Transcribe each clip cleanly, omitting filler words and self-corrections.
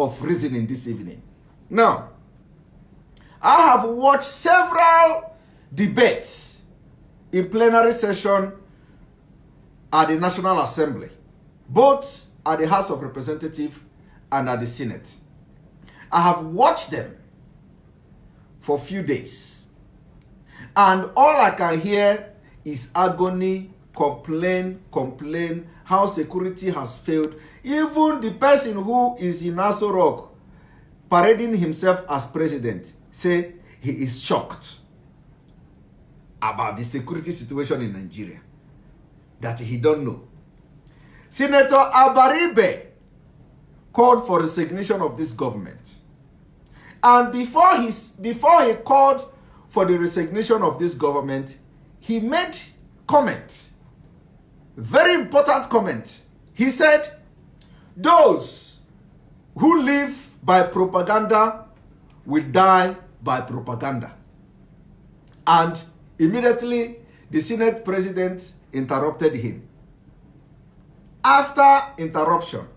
of reasoning this evening. Now, I have watched several debates in plenary session at the National Assembly, both at the House of Representatives and at the Senate. I have watched them for a few days, and all I can hear is agony, complain, how security has failed. Even the person who is in Aso Rock parading himself as president say he is shocked about the security situation in Nigeria, that he don't know. Senator Abaribe called for resignation of this government. And before he called for the resignation of this government, he made comment, very important comment. He said, those who live by propaganda will die by propaganda. And immediately, the Senate president interrupted him. After interruption,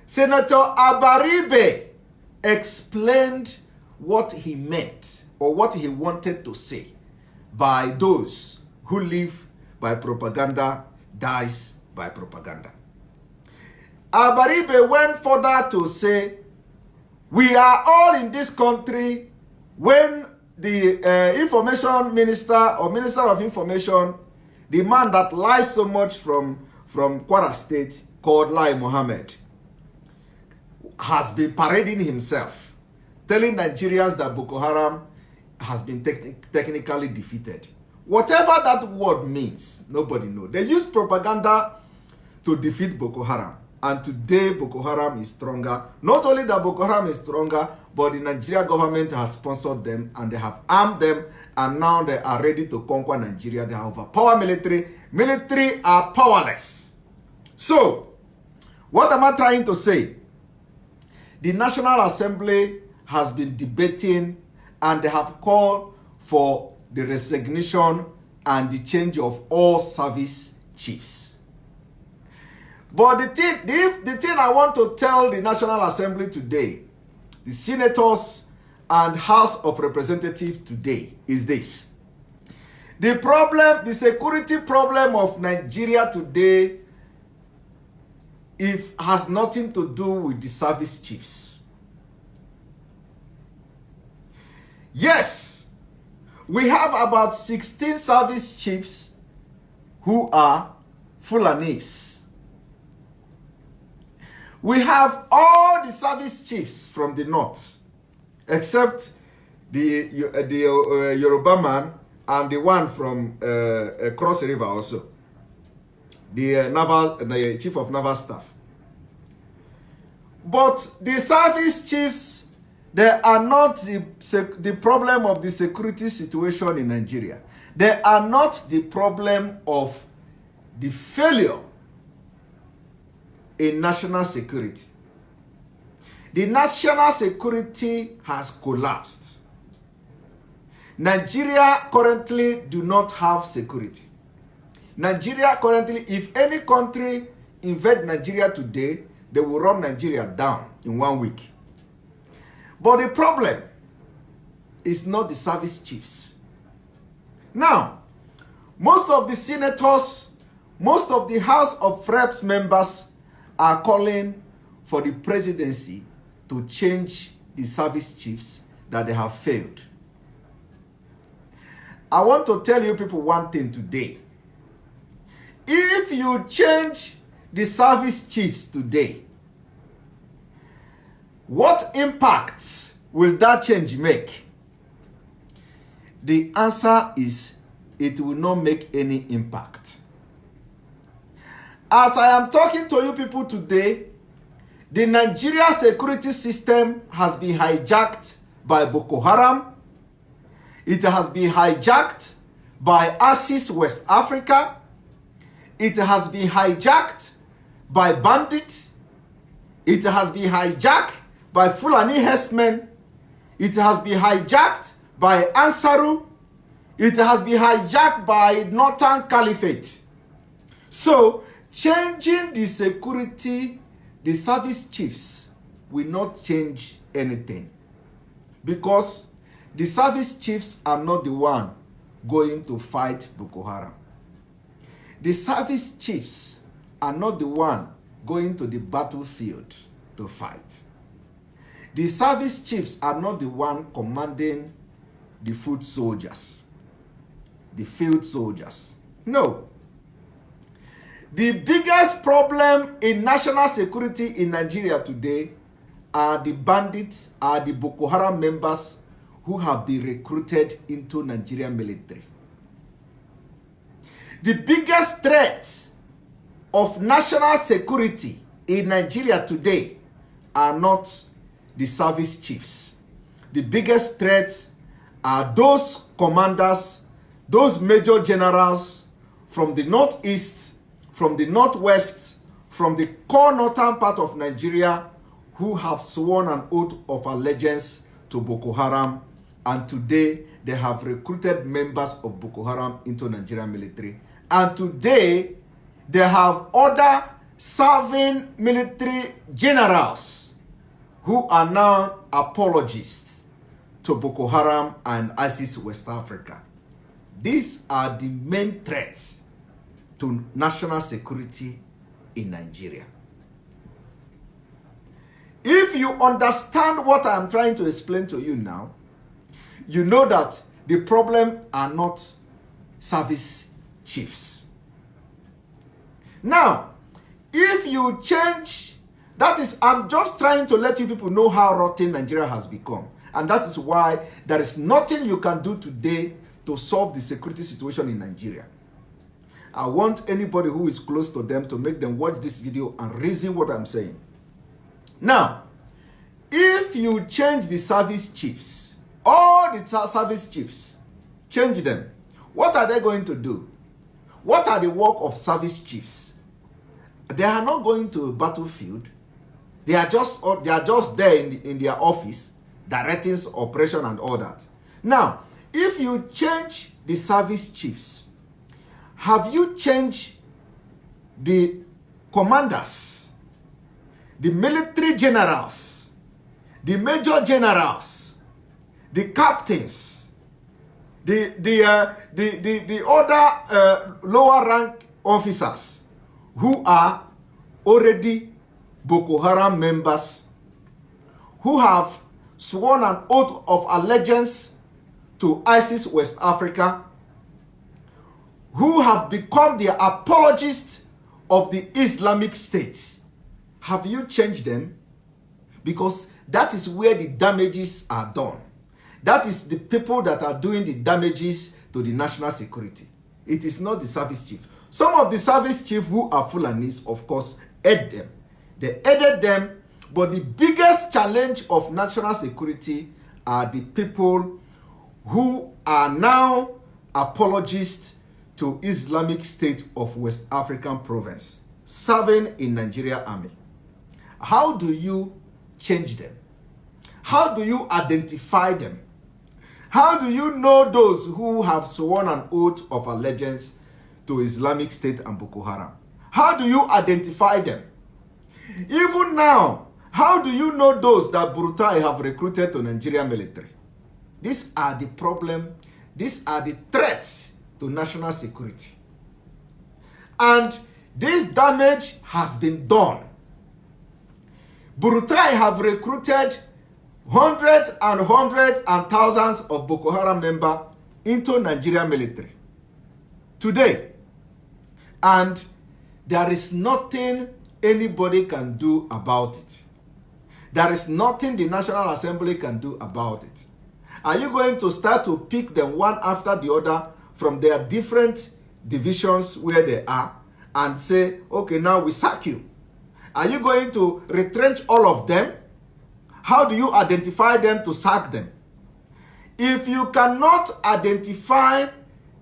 Senator Abaribe explained what he meant or what he wanted to say by those who live by propaganda dies by propaganda. Abaribe went further to say, we are all in this country. When the information minister or minister of information, the man that lies so much from Kwara State, called Lai Mohammed, has been parading himself, telling Nigerians that Boko Haram has been technically defeated. Whatever that word means, nobody knows. They use propaganda to defeat Boko Haram. And today, Boko Haram is stronger. Not only that Boko Haram is stronger, but the Nigeria government has sponsored them and they have armed them, and now they are ready to conquer Nigeria. They have overpowered military. Military are powerless. So, what am I trying to say? The National Assembly has been debating and they have called for the resignation and the change of all service chiefs. But the thing I want to tell the National Assembly today, the senators and House of Representatives today, is this. The security problem of Nigeria today, has nothing to do with the service chiefs. Yes, we have about 16 service chiefs who are Fulanis. We have all the service chiefs from the north, except the Yoruba man and the one from Cross River also, the chief of naval staff. But the service chiefs, they are not the problem of the security situation in Nigeria. They are not the problem of the failure in national security. The national security has collapsed. Nigeria currently do not have security. Nigeria currently, if any country invade Nigeria today, they will run Nigeria down in 1 week. But the problem is not the service chiefs. Now, most of the senators, most of the House of Reps members are calling for the presidency to change the service chiefs that they have failed. I want to tell you people one thing today. If you change the service chiefs today, what impacts will that change make? The answer is it will not make any impact. As I am talking to you people today, the Nigeria security system has been hijacked by Boko Haram. It has been hijacked by ISIS West Africa. It has been hijacked by bandits. It has been hijacked by Fulani herdsmen. It has been hijacked by Ansaru. It has been hijacked by Northern Caliphate. So, changing the security, the service chiefs will not change anything, because the service chiefs are not the one going to fight Boko Haram. The service chiefs are not the one going to the battlefield to fight. The service chiefs are not the one commanding the foot soldiers, the field soldiers. No. The biggest problem in national security in Nigeria today are the bandits, are the Boko Haram members who have been recruited into Nigerian military. The biggest threat of national security in Nigeria today are not the service chiefs. The biggest threat are those commanders, those major generals from the northeast, from the northwest, from the core northern part of Nigeria, who have sworn an oath of allegiance to Boko Haram, and today they have recruited members of Boko Haram into Nigerian military. And today they have other serving military generals who are now apologists to Boko Haram and ISIS West Africa. These are the main threats to national security in Nigeria. If you understand what I'm trying to explain to you now, you know that the problem are not service chiefs. Now, if you change, that is, I'm just trying to let you people know how rotten Nigeria has become. And that is why there is nothing you can do today to solve the security situation in Nigeria. I want anybody who is close to them to make them watch this video and reason what I'm saying. Now, if you change the service chiefs, all the service chiefs, change them, what are they going to do? What are the work of service chiefs? They are not going to battlefield. They are just there in their office, directing operation and all that. Now, if you change the service chiefs, have you changed the commanders, the military generals, the major generals, the captains, the other lower rank officers who are already Boko Haram members, who have sworn an oath of allegiance to ISIS West Africa, who have become the apologists of the Islamic State? Have you changed them? Because that is where the damages are done. That is the people that are doing the damages to the national security. It is not the service chief. Some of the service chiefs who are Fulanis, of course, aid them. They aided them, but the biggest challenge of national security are the people who are now apologists to Islamic State of West African province, serving in Nigeria Army. How do you change them? How do you identify them? How do you know those who have sworn an oath of allegiance to Islamic State and Boko Haram? How do you identify them? Even now, how do you know those that Burutai have recruited to Nigerian military? These are the problem. These are the threats to national security. And this damage has been done. Burutai have recruited hundreds and thousands of Boko Haram members into Nigerian military today. And there is nothing anybody can do about it. There is nothing the National Assembly can do about it. Are you going to start to pick them one after the other from their different divisions where they are and say, okay, now we sack you? Are you going to retrench all of them? How do you identify them to sack them? If you cannot identify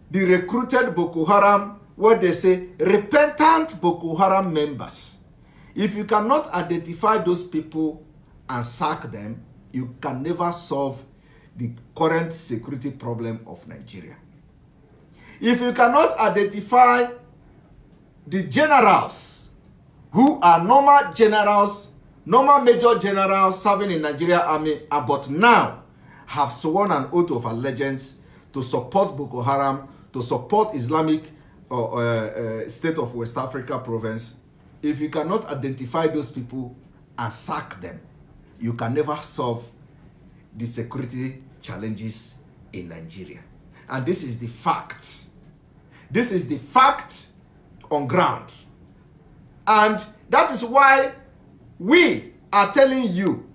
the recruited Boko Haram, what they say, repentant Boko Haram members, if you cannot identify those people and sack them, you can never solve the current security problem of Nigeria. If you cannot identify the generals who are normal generals, normal major generals serving in Nigeria Army, but now have sworn an oath of allegiance to support Boko Haram, to support Islamic State of West Africa province. If you cannot identify those people and sack them, you can never solve the security challenges in Nigeria. And this is the fact. This is the fact on ground. And that is why we are telling you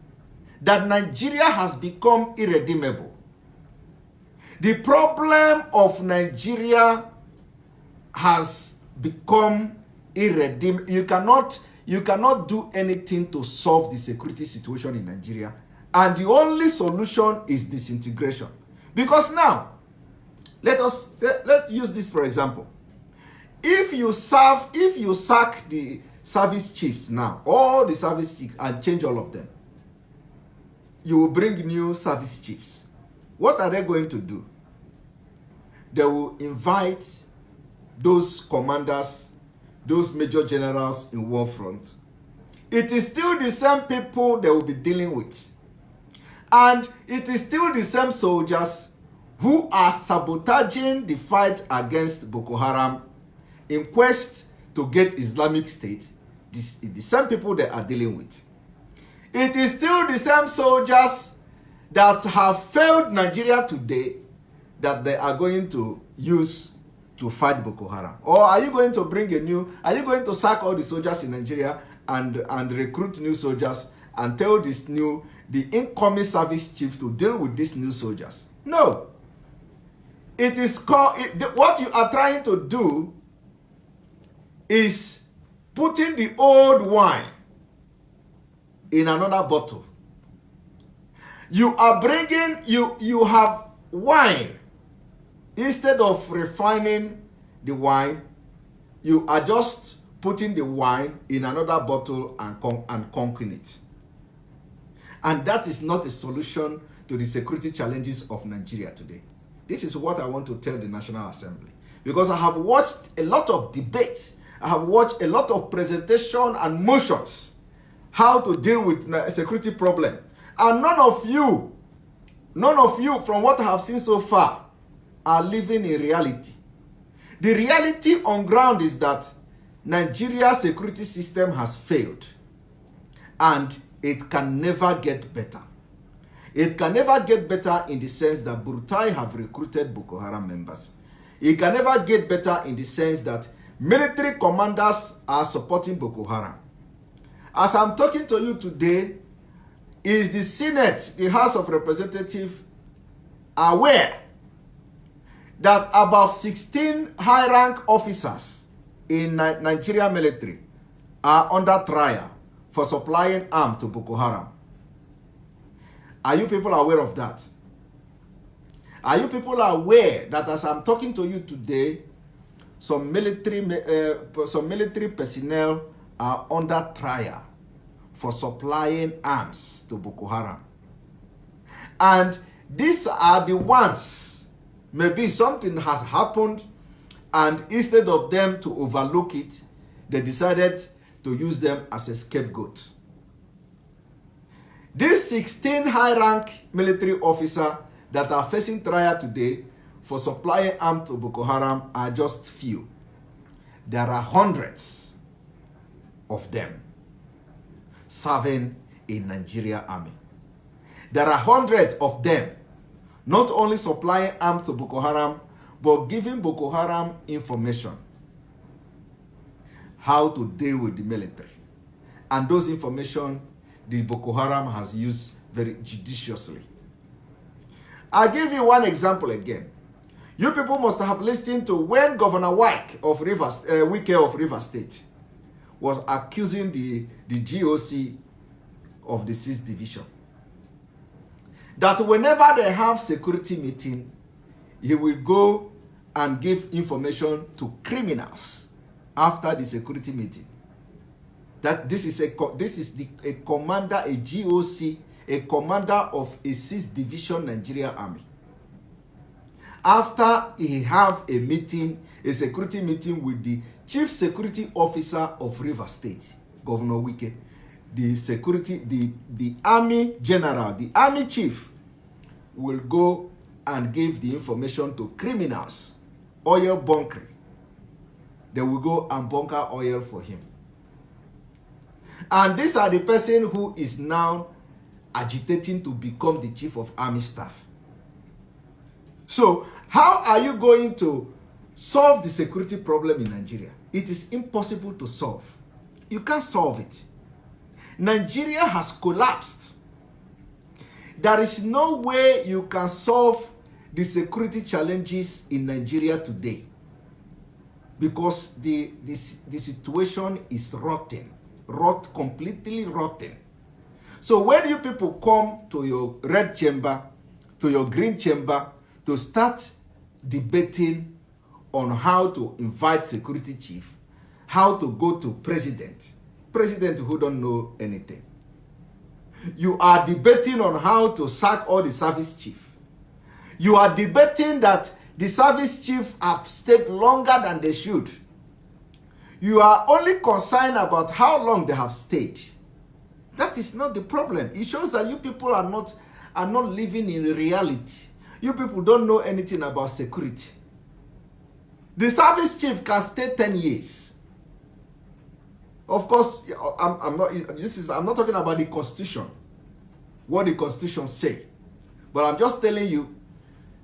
that Nigeria has become irredeemable. The problem of Nigeria has become irredeemable. You cannot do anything to solve the security situation in Nigeria. And the only solution is disintegration. Because now, let's use this for example. If you sack the service chiefs now, all the service chiefs, and change all of them, you will bring new service chiefs. What are they going to do? They will invite those commanders, those major generals in war front. It is still the same people they will be dealing with. And it is still the same soldiers who are sabotaging the fight against Boko Haram in quest to get Islamic State. This is the same people they are dealing with. It is still the same soldiers that have failed Nigeria today that they are going to use to fight Boko Haram. Or are you going to are you going to sack all the soldiers in Nigeria and recruit new soldiers and tell the incoming service chief to deal with these new soldiers? No. It is called, what you are trying to do is putting the old wine in another bottle. You are bringing, you have wine. Instead of refining the wine, you are just putting the wine in another bottle and conking it. And that is not a solution to the security challenges of Nigeria today. This is what I want to tell the National Assembly. Because I have watched a lot of debates. I have watched a lot of presentation and motions how to deal with a security problem. And none of you, from what I have seen so far, are living in reality. The reality on ground is that Nigeria's security system has failed. And it can never get better. It can never get better in the sense that Burtai have recruited Boko Haram members. It can never get better in the sense that military commanders are supporting Boko Haram. As I'm talking to you today, is the Senate, the House of Representatives, aware that about 16 high-rank officers in Nigeria military are under trial for supplying arms to Boko Haram? Are you people aware of that? Are you people aware that as I'm talking to you today, some military personnel are under trial for supplying arms to Boko Haram? And these are the ones, maybe something has happened, and instead of them to overlook it, they decided to use them as a scapegoat. These 16 high-rank military officers that are facing trial today for supplying arms to Boko Haram are just few. There are hundreds of them serving in Nigeria Army. There are hundreds of them not only supplying arms to Boko Haram, but giving Boko Haram information how to deal with the military. And those information the Boko Haram has used very judiciously. I'll give you one example again. You people must have listened to when Governor Wike of Rivers State was accusing the GOC of the 6th Division that whenever they have security meeting, he will go and give information to criminals after the security meeting. That this is a commander, a GOC, a commander of a 6th Division Nigeria Army. After he have a meeting, a security meeting with the Chief Security Officer of Rivers State, Governor Wike, the security, the army general, the army chief will go and give the information to criminals, oil bunkering. They will go and bunker oil for him. And these are the person who is now agitating to become the chief of army staff. So, how are you going to solve the security problem in Nigeria? It is impossible to solve. You can't solve it. Nigeria has collapsed. There is no way you can solve the security challenges in Nigeria today, because the situation is rotten, completely rotten. So when you people come to your red chamber, to your green chamber, to start debating on how to invite security chief, how to go to president who don't know anything. You are debating on how to sack all the service chief. You are debating that the service chief have stayed longer than they should. You are only concerned about how long they have stayed. That is not the problem. It shows that you people are not living in reality. You people don't know anything about security. The service chief can stay 10 years. Of course, I'm not talking about the Constitution, what the Constitution say. But I'm just telling you,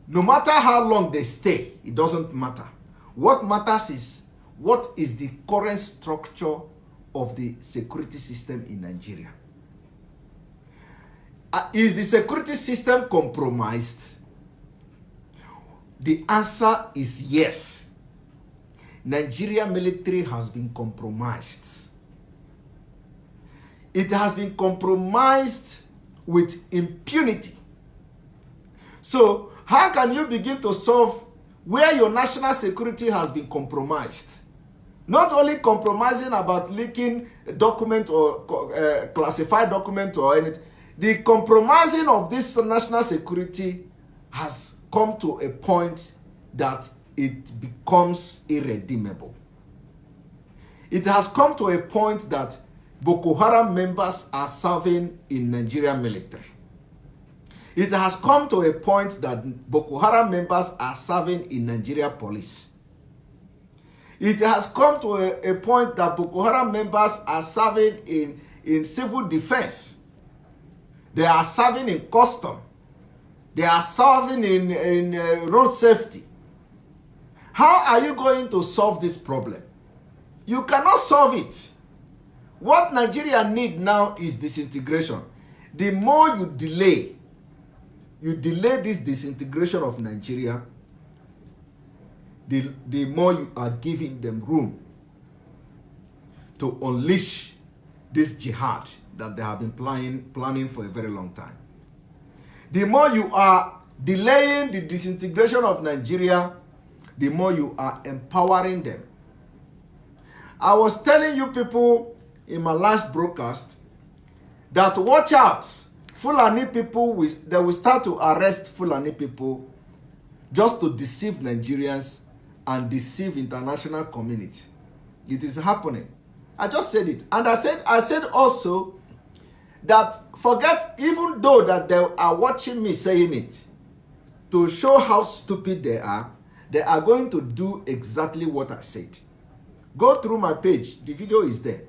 no matter how long they stay, it doesn't matter. What matters is, what is the current structure of the security system in Nigeria? Is the security system compromised? The answer is yes. Nigeria military has been compromised. It has been compromised with impunity. So, how can you begin to solve where your national security has been compromised? Not only compromising about leaking a document or classified document or anything. The compromising of this national security has come to a point that it becomes irredeemable. It has come to a point that Boko Haram members are serving in Nigerian military. It has come to a point that Boko Haram members are serving in Nigeria police. It has come to a point that Boko Haram members are serving in civil defense. They are serving in custom. They are serving in road safety. How are you going to solve this problem? You cannot solve it. What Nigeria need now is disintegration. The more you delay this disintegration of Nigeria, the more you are giving them room to unleash this jihad that they have been planning for a very long time. The more you are delaying the disintegration of Nigeria, the more you are empowering them. I was telling you people in my last broadcast that watch out. Fulani people, they will start to arrest Fulani people just to deceive Nigerians and deceive international community. It is happening. I just said it. And I said also that forget, even though that they are watching me saying it, to show how stupid they are going to do exactly what I said. Go through my page. The video is there.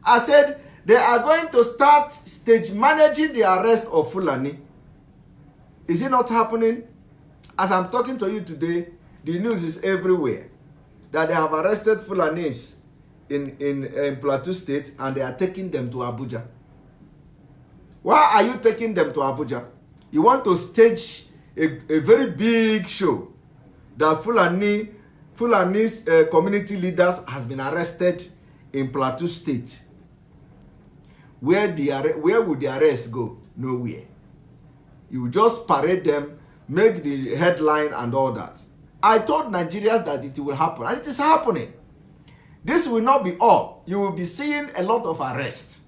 I said they are going to start stage managing the arrest of Fulani. Is it not happening? As I'm talking to you today, the news is everywhere that they have arrested Fulanis in Plateau State and they are taking them to Abuja. Why are you taking them to Abuja? You want to stage a very big show that Fulani's community leaders has been arrested in Plateau State. Where would the arrest go? Nowhere. You just parade them, make the headline and all that. I told Nigerians that it will happen, and it is happening. This will not be all. You will be seeing a lot of arrests.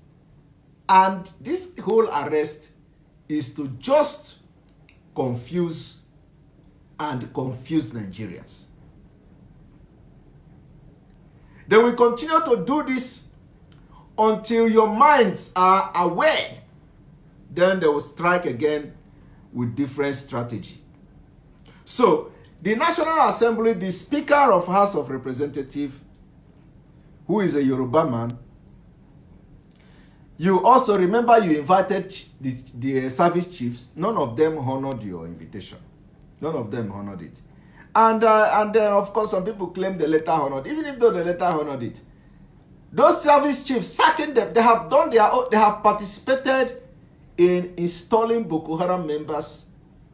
And this whole arrest is to just confuse Nigerians. They will continue to do this until your minds are aware, then they will strike again with different strategy. So, the National Assembly, the Speaker of House of Representatives, who is a Yoruba man, you also remember you invited the service chiefs. None of them honored your invitation. None of them honored it. And then, of course, some people claim the letter honored. Even if though the letter honored it, those service chiefs, sacking them, they have done their own, they have participated in installing Boko Haram members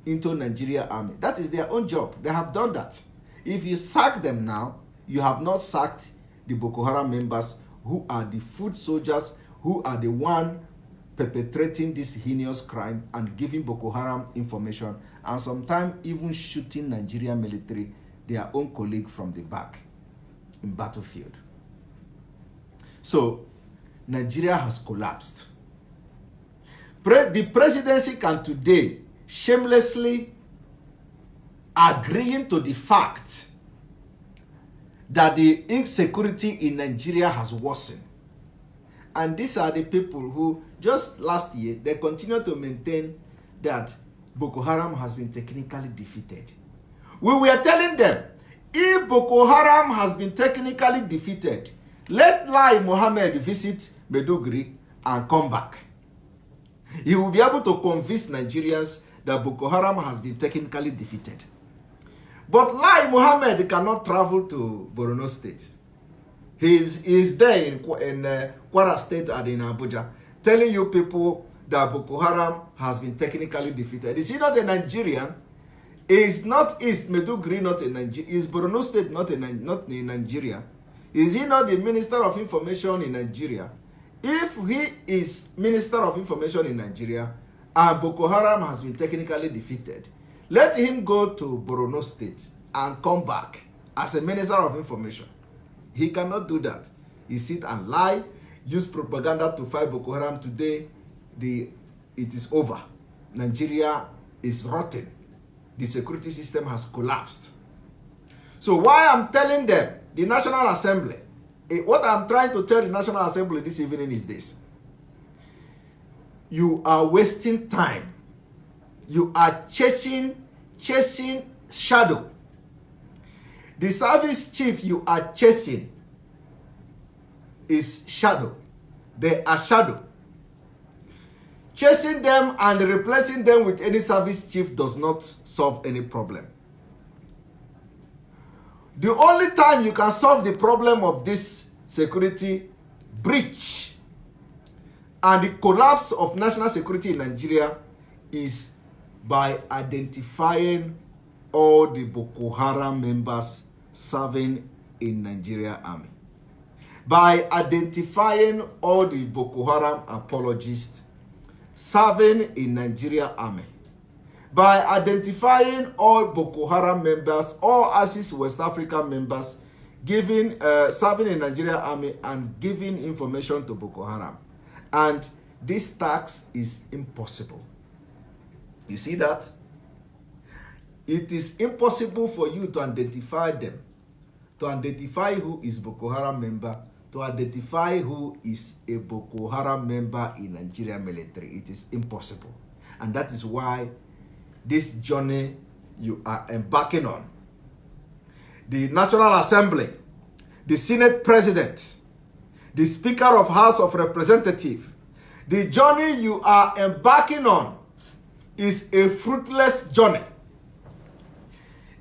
into Nigeria army. That is their own job. They have done that. If you sack them now, you have not sacked the Boko Haram members who are the foot soldiers, who are the one perpetrating this heinous crime and giving Boko Haram information, and sometimes even shooting Nigerian military, their own colleague from the back in battlefield. So, Nigeria has collapsed. The presidency can today shamelessly agreeing to the fact that the insecurity in Nigeria has worsened. And these are the people who, just last year, they continue to maintain that Boko Haram has been technically defeated. We were telling them, if Boko Haram has been technically defeated, let Lai Mohammed visit Maiduguri and come back. He will be able to convince Nigerians that Boko Haram has been technically defeated. But Lai Mohammed cannot travel to Borno State. He is there in Kwara State and in Abuja, telling you people that Boko Haram has been technically defeated. Is he not a Nigerian? Is not East Maiduguri not a Nigeria? Is Borno State not in Nigeria? Is he not the Minister of Information in Nigeria? If he is Minister of Information in Nigeria and Boko Haram has been technically defeated, let him go to Borno State and come back as a Minister of Information. He cannot do that. He sit and lie, use propaganda to fight Boko Haram. Today, it is over. Nigeria is rotten. The security system has collapsed. So why I'm telling them, the National Assembly, what I'm trying to tell the National Assembly this evening is this. You are wasting time. You are chasing shadow. The service chief you are chasing is shadow. They are shadow. Chasing them and replacing them with any service chief does not solve any problem. The only time you can solve the problem of this security breach and the collapse of national security in Nigeria is by identifying all the Boko Haram members serving in Nigeria army. By identifying all the Boko Haram apologists serving in Nigeria army. By identifying all Boko Haram members, all ISIS West African members serving in Nigeria army and giving information to Boko Haram. And this task is impossible. You see that? It is impossible for you to identify them, to identify who is Boko Haram member, to identify who is a Boko Haram member in Nigeria military. It is impossible. And that is why this journey you are embarking on, the National Assembly, the Senate President, the Speaker of House of Representatives, the journey you are embarking on is a fruitless journey.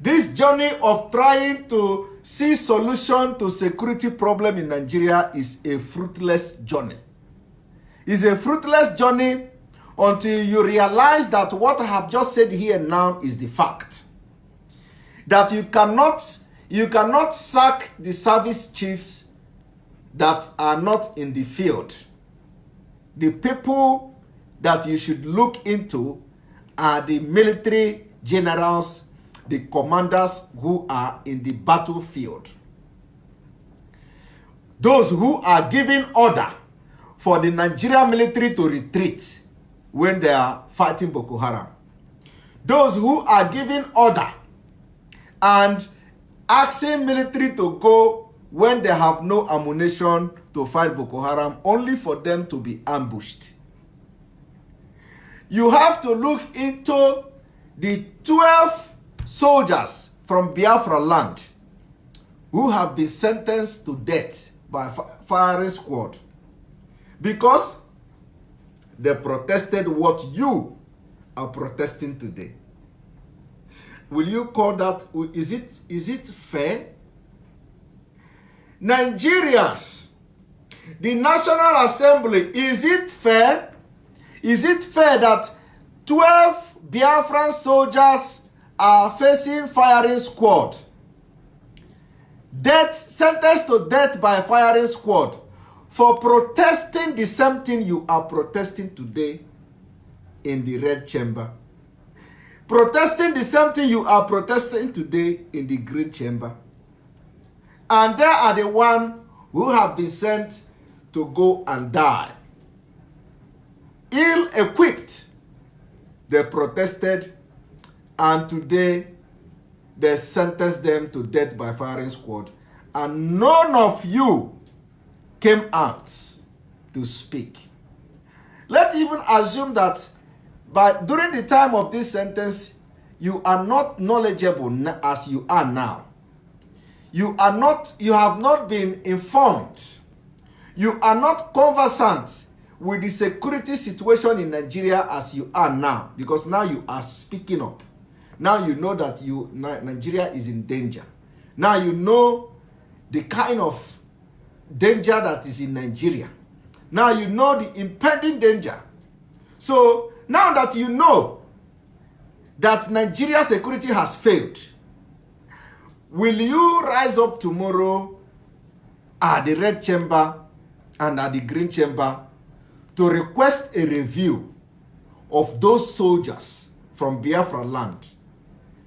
This journey of trying to see solution to security problem in Nigeria is a fruitless journey. It's a fruitless journey until you realize that what I have just said here now is the fact. That you cannot sack the service chiefs that are not in the field. The people that you should look into are the military generals, the commanders who are in the battlefield. Those who are giving order for the Nigerian military to retreat when they are fighting Boko Haram. Those who are giving order and asking military to go when they have no ammunition to fight Boko Haram, only for them to be ambushed. You have to look into the 12 soldiers from Biafra land who have been sentenced to death by firing squad because they protested what you are protesting today. Will you call that, is it fair? Nigerians, the National Assembly, is it fair? Is it fair that 12 Biafran soldiers are facing firing squad? Death, sentenced to death by firing squad for protesting the same thing you are protesting today in the red chamber. Protesting the same thing you are protesting today in the green chamber. And they are the ones who have been sent to go and die. Ill-equipped, they protested, and today they sentenced them to death by firing squad. And none of you came out to speak. Let's even assume that during the time of this sentence, you are not knowledgeable as you are now. You have not been informed. You are not conversant with the security situation in Nigeria as you are now, because now you are speaking up. Now you know that Nigeria is in danger. Now you know the kind of danger that is in Nigeria. Now you know the impending danger. So now that you know that Nigeria's security has failed, will you rise up tomorrow at the red chamber and at the green chamber to request a review of those soldiers from Biafra land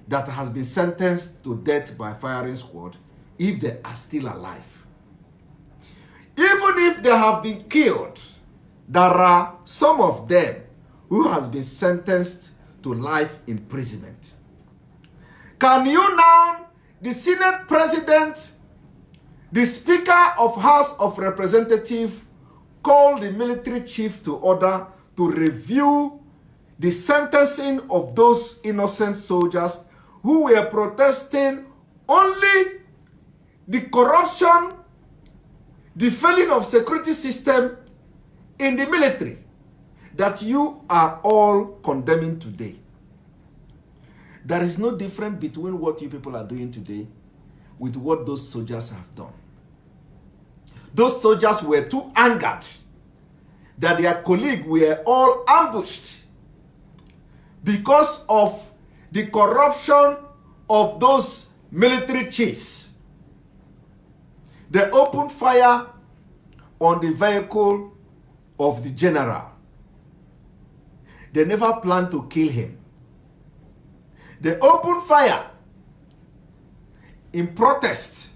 that has been sentenced to death by firing squad if they are still alive? Even if they have been killed, there are some of them who has been sentenced to life imprisonment. Can you now, the Senate President, the Speaker of House of Representatives, call the military chief to order to review the sentencing of those innocent soldiers who were protesting only the corruption, the failing of security system in the military that you are all condemning today? There is no difference between what you people are doing today with what those soldiers have done. Those soldiers were too angered that their colleagues were all ambushed because of the corruption of those military chiefs. They opened fire on the vehicle of the general. They never planned to kill him. They opened fire in protest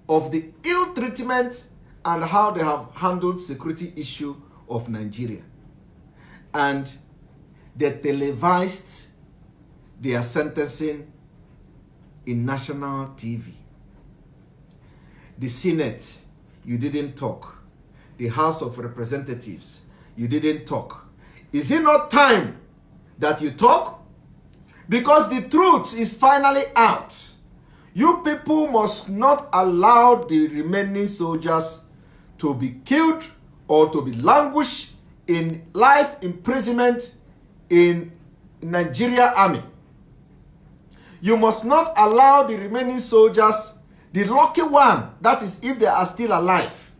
of the ill treatment and how they have handled security issue of Nigeria. And they televised their sentencing in national TV. The Senate, you didn't talk. The House of Representatives, you didn't talk. Is it not time that you talk? Because the truth is finally out. You people must not allow the remaining soldiers to be killed or to be languished in life imprisonment in Nigeria Army. You must not allow the remaining soldiers, the lucky one, that is if they are still alive,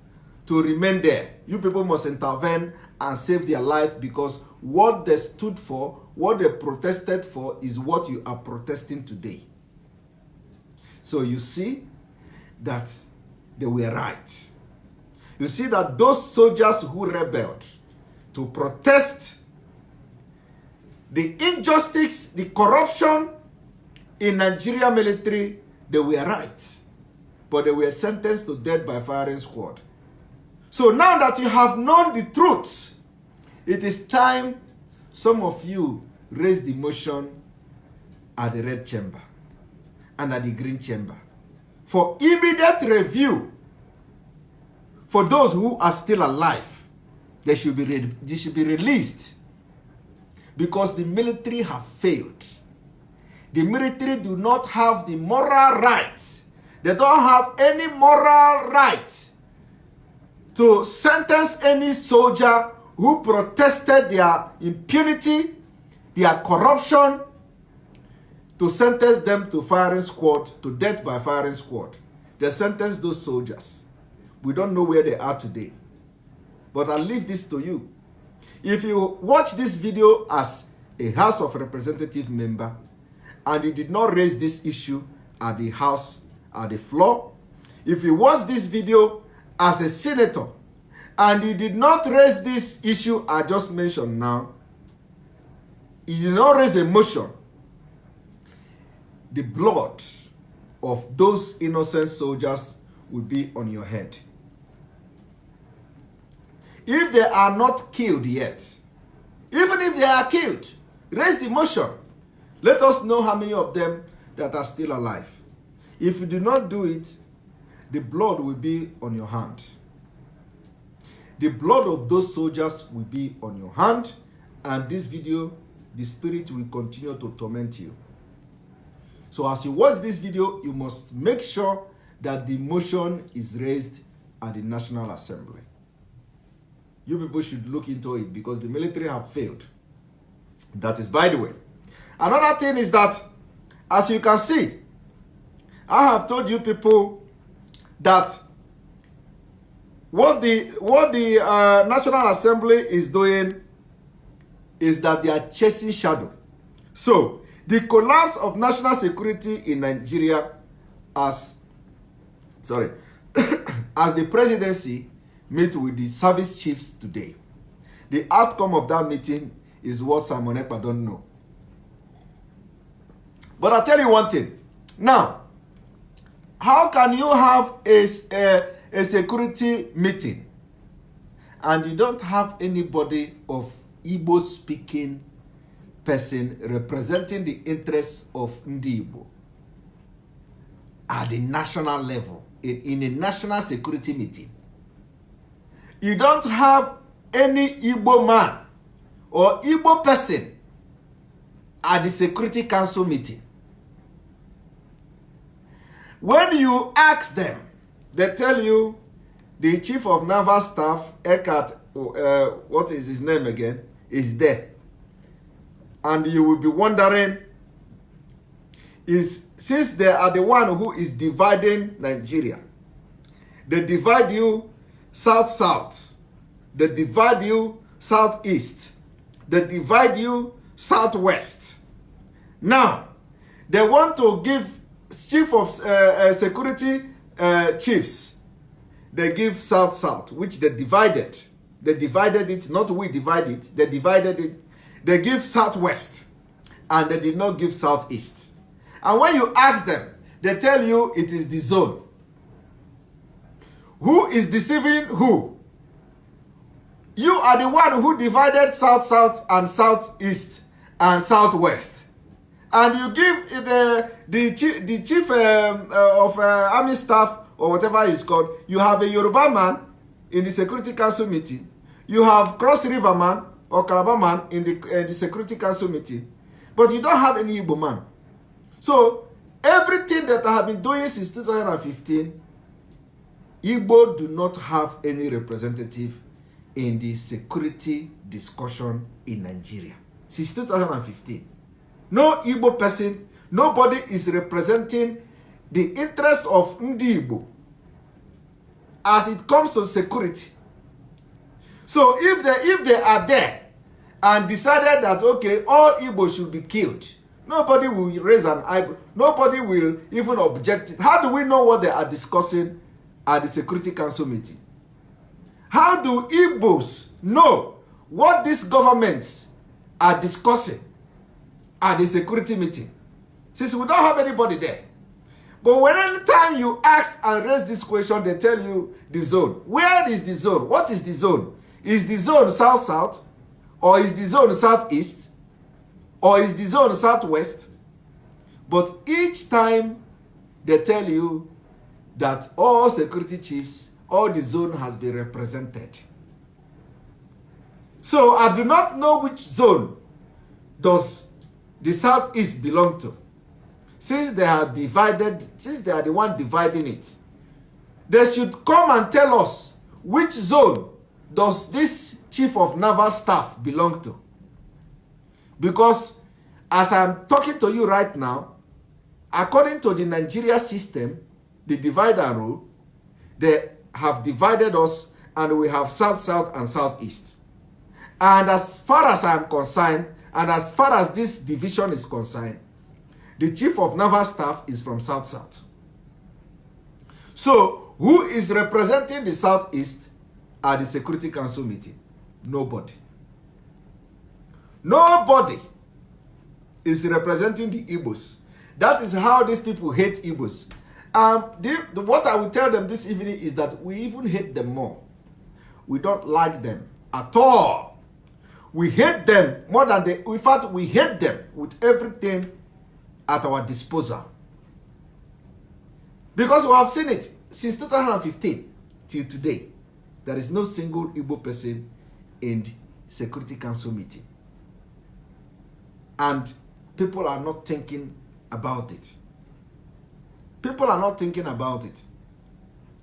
to remain there. You people must intervene and save their life, because what they stood for, what they protested for, is what you are protesting today. So you see that they were right. You see that those soldiers who rebelled to protest the injustice, the corruption in Nigeria military, they were right. But they were sentenced to death by firing squad. So now that you have known the truth, it is time some of you raise the motion at the red chamber and at the green chamber for immediate review for those who are still alive. They should be released, because the military have failed. The military do not have the moral right. They don't have any moral right to sentence any soldier who protested their impunity, their corruption, to sentence them to firing squad, to death by firing squad. They sentenced those soldiers. We don't know where they are today. But I'll leave this to you. If you watch this video as a House of Representative member, and you did not raise this issue at the House, at the floor, if you watch this video as a senator, and you did not raise this issue I just mentioned now, you did not raise a motion, the blood of those innocent soldiers will be on your head. If they are not killed yet, even if they are killed, raise the motion. Let us know how many of them that are still alive. If you do not do it, the blood will be on your hand. The blood of those soldiers will be on your hand, and this video, the spirit will continue to torment you. So as you watch this video, you must make sure that the motion is raised at the National Assembly. You people should look into it, because the military have failed. That is by the way. Another thing is that, as you can see, I have told you people that what the National Assembly is doing is that they are chasing shadow. So the collapse of national security in Nigeria as the presidency meet with the service chiefs today. The outcome of that meeting is what Simon Ekpa don't know. But I'll tell you one thing. Now, how can you have a security meeting and you don't have anybody of Igbo speaking person representing the interests of Ndi Igbo at the national level in a national security meeting? You don't have any Igbo man or Igbo person at the Security Council meeting. When you ask them, they tell you the Chief of Naval Staff, Ekpa, what is his name again, is there. And you will be wondering, since they are the one who is dividing Nigeria, they divide you south-south, they divide you southeast, they divide you southwest. Now, they want to give chief of security chiefs, they give south-south, which they divided. They divided it, not we divide it, they divided it. They give southwest, and they did not give southeast. And when you ask them, they tell you it is the zone. Who is deceiving who? You are the one who divided south-south and southeast and southwest. And you give the chief of army staff, or whatever it's called, you have a Yoruba man in the Security Council meeting. You have Cross River man or Calabar man in the Security Council meeting. But you don't have any Igbo man. So, everything that I have been doing since 2015, Igbo do not have any representative in the security discussion in Nigeria. Since 2015. No Igbo person, nobody is representing the interests of Ndi Igbo as it comes to security. So if they are there and decided that, okay, all Igbo should be killed, nobody will raise an eyebrow. Nobody will even object it. How do we know what they are discussing at the Security Council meeting? How do Igbos know what these governments are discussing at the security meeting? Since we don't have anybody there. But when any time you ask and raise this question, they tell you the zone. Where is the zone? What is the zone? Is the zone south-south? Or is the zone southeast? Or is the zone southwest? But each time they tell you that all security chiefs, all the zone has been represented. So I do not know which zone does the Southeast belong to. Since they are divided, since they are the one dividing it, they should come and tell us which zone does this chief of naval staff belong to. Because as I'm talking to you right now, according to the Nigeria system, the divide and rule, they have divided us and we have south, south, and southeast. And as far as I'm concerned, and as far as this division is concerned, the chief of naval staff is from south, south. So, who is representing the southeast at the Security Council meeting? Nobody. Nobody is representing the Igbos. That is how these people hate Igbos. What I will tell them this evening is that we even hate them more. We don't like them at all. We hate them more than they. In fact, we hate them with everything at our disposal. Because we have seen it since 2015 till today. There is no single Igbo person in the Security Council meeting. And people are not thinking about it. People are not thinking about it.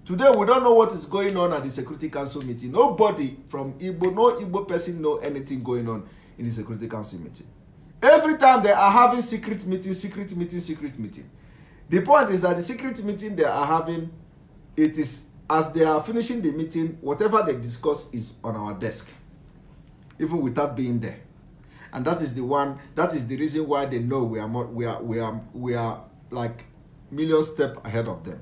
Today, we don't know what is going on at the Security Council meeting. Nobody from Igbo, no Igbo person know anything going on in the Security Council meeting. Every time they are having secret meeting, secret meeting, secret meeting. The point is that the secret meeting they are having, it is as they are finishing the meeting, whatever they discuss is on our desk, even without being there. And that is the reason why they know we are like million steps ahead of them.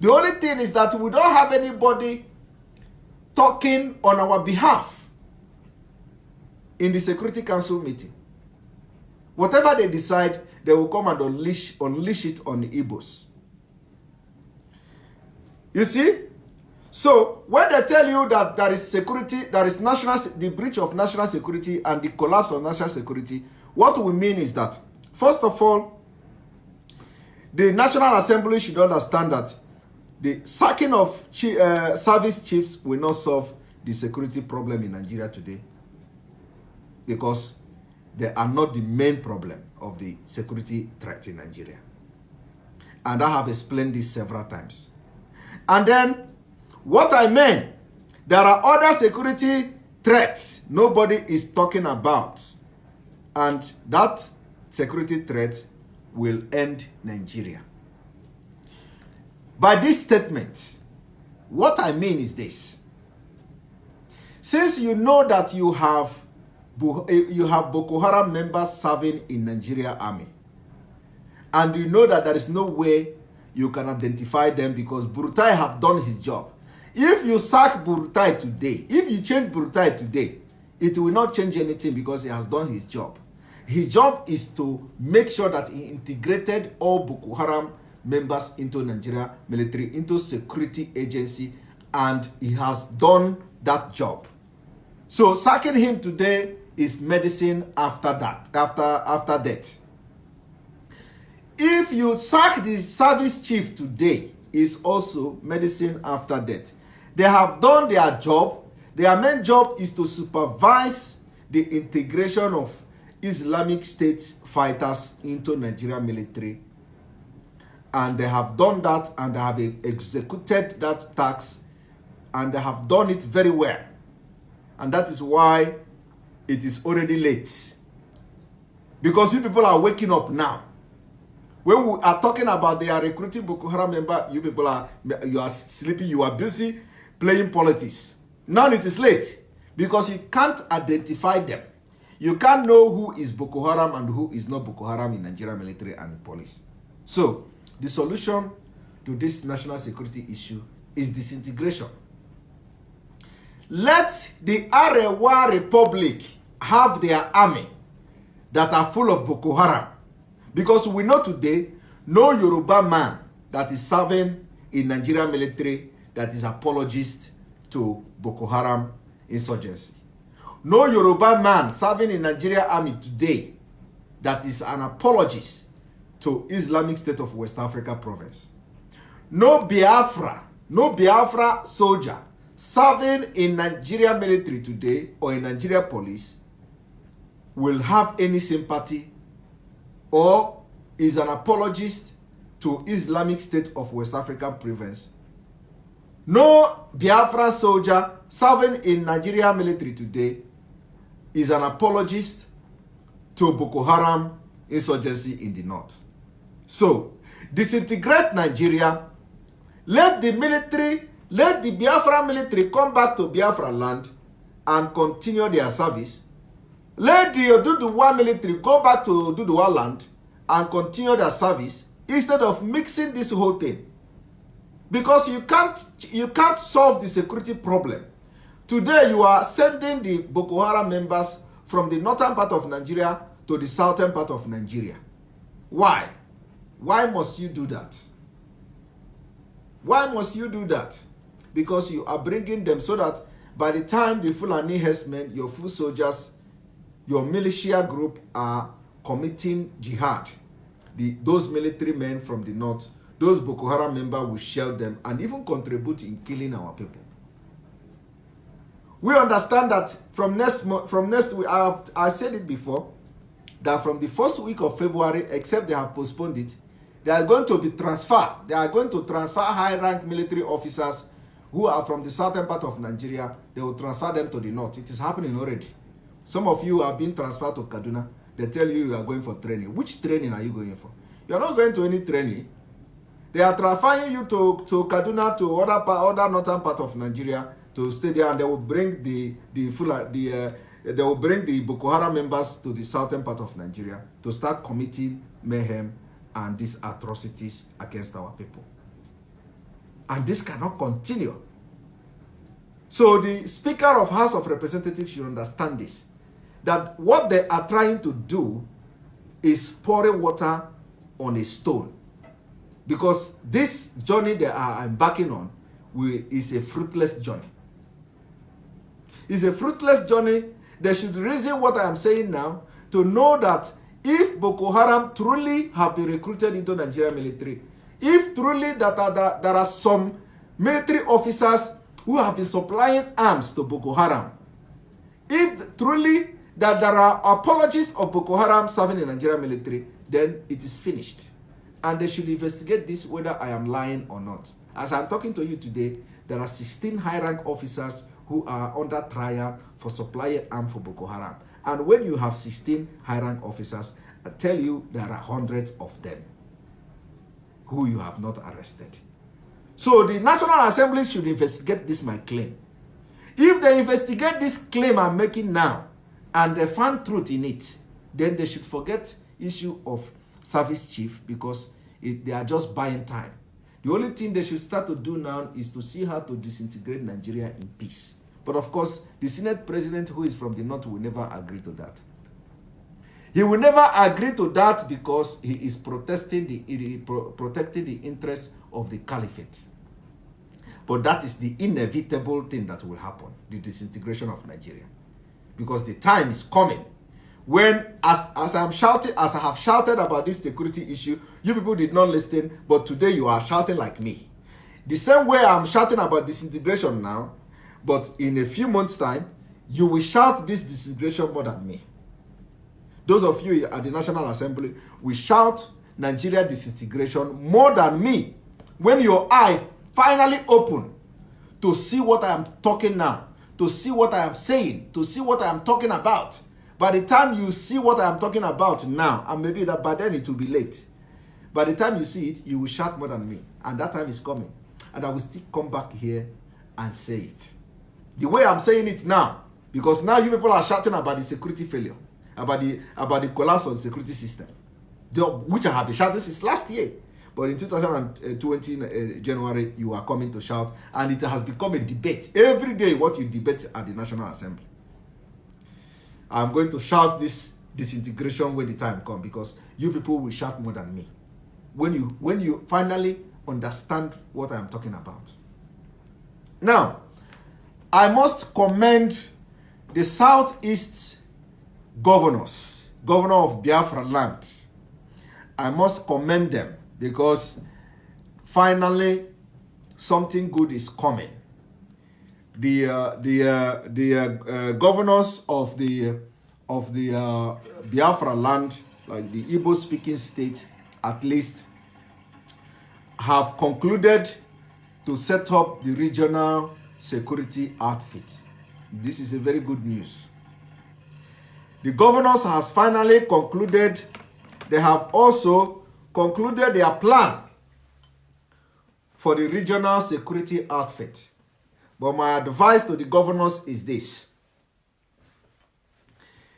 The only thing is that we don't have anybody talking on our behalf in the Security Council meeting. Whatever they decide, they will come and unleash it on the Igbos. You see? So, when they tell you that there is security, there is the breach of national security and the collapse of national security, what we mean is that, first of all, the National Assembly should understand that the sacking of service chiefs will not solve the security problem in Nigeria today, because they are not the main problem of the security threat in Nigeria. And I have explained this several times. And then, what I mean, there are other security threats nobody is talking about. And that security threat will end Nigeria. By this statement, what I mean is this. Since you know that you have Boko Haram members serving in Nigeria Army, and you know that there is no way you can identify them because Burutai have done his job. If you sack Burutai today, if you change Burutai today, it will not change anything because he has done his job. His job is to make sure that he integrated all Boko Haram members into Nigeria military, into security agency, and he has done that job. So sacking him today is medicine after that, after death. If you sack the service chief today, is also medicine after death. They have done their job. Their main job is to supervise the integration of Islamic State fighters into Nigeria military. And they have done that, and they have executed that task, and they have done it very well. And that is why it is already late. Because you people are waking up now. When we are talking about they are recruiting Boko Haram members, you people are sleeping, you are busy playing politics. Now it is late because you can't identify them. You can't know who is Boko Haram and who is not Boko Haram in Nigeria military and police. So, the solution to this national security issue is disintegration. Let the Arewa Republic have their army that are full of Boko Haram. Because we know today, no Yoruba man that is serving in Nigeria military that is apologist to Boko Haram insurgency. No Yoruba man serving in Nigeria army today that is an apologist to Islamic State of West Africa province. No Biafra soldier serving in Nigeria military today or in Nigeria police will have any sympathy or is an apologist to Islamic State of West African province. No Biafra soldier serving in Nigeria military today is an apologist to Boko Haram insurgency in the north. So, disintegrate Nigeria, let the Biafra military come back to Biafra land and continue their service. Let the Oduduwa military go back to Oduduwa land and continue their service instead of mixing this whole thing. Because you can't solve the security problem. Today you are sending the Boko Haram members from the northern part of Nigeria to the southern part of Nigeria. Why? Why must you do that? Why must you do that? Because you are bringing them so that by the time the Fulani herdsmen, your foot soldiers, your militia group are committing jihad, those military men from the north, those Boko Haram members will shell them and even contribute in killing our people. We understand that from next week, I said it before, that from the first week of February, except they have postponed it, they are going to be transferred. They are going to transfer high-rank military officers who are from the southern part of Nigeria. They will transfer them to the north. It is happening already. Some of you are being transferred to Kaduna. They tell you are going for training. Which training are you going for? You are not going to any training. They are transferring you to Kaduna, to other northern part of Nigeria, to stay there, and they will bring the Boko Haram members to the southern part of Nigeria to start committing mayhem and these atrocities against our people. And this cannot continue. So the Speaker of House of Representatives should understand this, that what they are trying to do is pouring water on a stone. Because this journey they are embarking on is a fruitless journey. It's a fruitless journey. They should reason what I am saying now to know that if Boko Haram truly have been recruited into Nigerian military, if truly that there are some military officers who have been supplying arms to Boko Haram, if truly that there are apologists of Boko Haram serving in Nigerian military, then it is finished. And they should investigate this whether I am lying or not. As I'm talking to you today, there are 16 high-rank officers who are under trial for supplying arms for Boko Haram. And when you have 16 high-rank officers, I tell you there are hundreds of them who you have not arrested. So the National Assembly should investigate this, my claim. If they investigate this claim I'm making now and they find truth in it, then they should forget issue of service chief, because they are just buying time. The only thing they should start to do now is to see how to disintegrate Nigeria in peace. But of course, the Senate president who is from the north will never agree to that. He will never agree to that because he is protecting the interests of the caliphate. But that is the inevitable thing that will happen, the disintegration of Nigeria. Because the time is coming when, as I have shouted about this security issue, you people did not listen, but today you are shouting like me. The same way I'm shouting about disintegration now, but in a few months' time, you will shout this disintegration more than me. Those of you at the National Assembly will shout Nigeria disintegration more than me when your eye finally open to see what I am talking now, to see what I am saying, to see what I am talking about. By the time you see what I am talking about now, and maybe that by then it will be late. By the time you see it, you will shout more than me. And that time is coming. And I will still come back here and say it. The way I'm saying it now, because now you people are shouting about the security failure, about the collapse of the security system, which I have been shouting since last year. But in 2020 January, you are coming to shout, and it has become a debate. Every day, what you debate at the National Assembly. I'm going to shout this disintegration when the time comes, because you people will shout more than me. When you finally understand what I'm talking about. Now, I must commend the Southeast governors, governor of Biafra land, I must commend them because finally something good is coming. The governors of the Biafra land, like the Igbo-speaking state, at least, have concluded to set up the regional security outfit. This is a very good news. The governors has finally concluded. They have also concluded their plan for the regional security outfit. But my advice to the governors is this.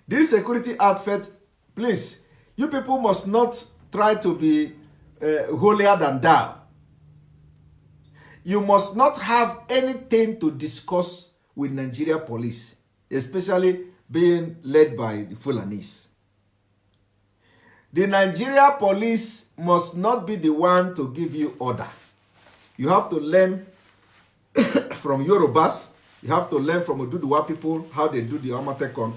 This security outfit, please, you people must not try to be holier than thou. You must not have anything to discuss with Nigeria police, especially being led by the Fulanis. The Nigeria police must not be the one to give you order. You have to learn from Yorubas. You have to learn from Oduduwa people how they do the Amatekon.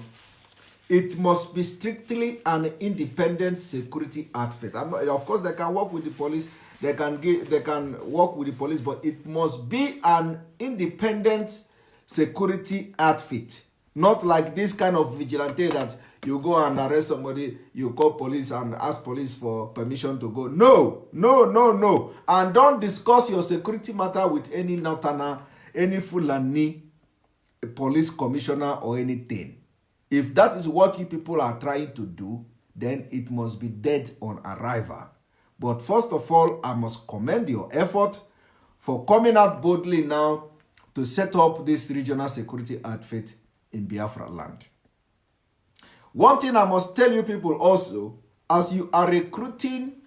It must be strictly an independent security outfit. Of course, they can work with the police. They can work with the police, but it must be an independent security outfit. Not like this kind of vigilante that you go and arrest somebody, you call police and ask police for permission to go. No, no, no, no. And don't discuss your security matter with any Northerner, any Fulani, police commissioner or anything. If that is what you people are trying to do, then it must be dead on arrival. But first of all, I must commend your effort for coming out boldly now to set up this regional security outfit in Biafra land. One thing I must tell you people also, as you are recruiting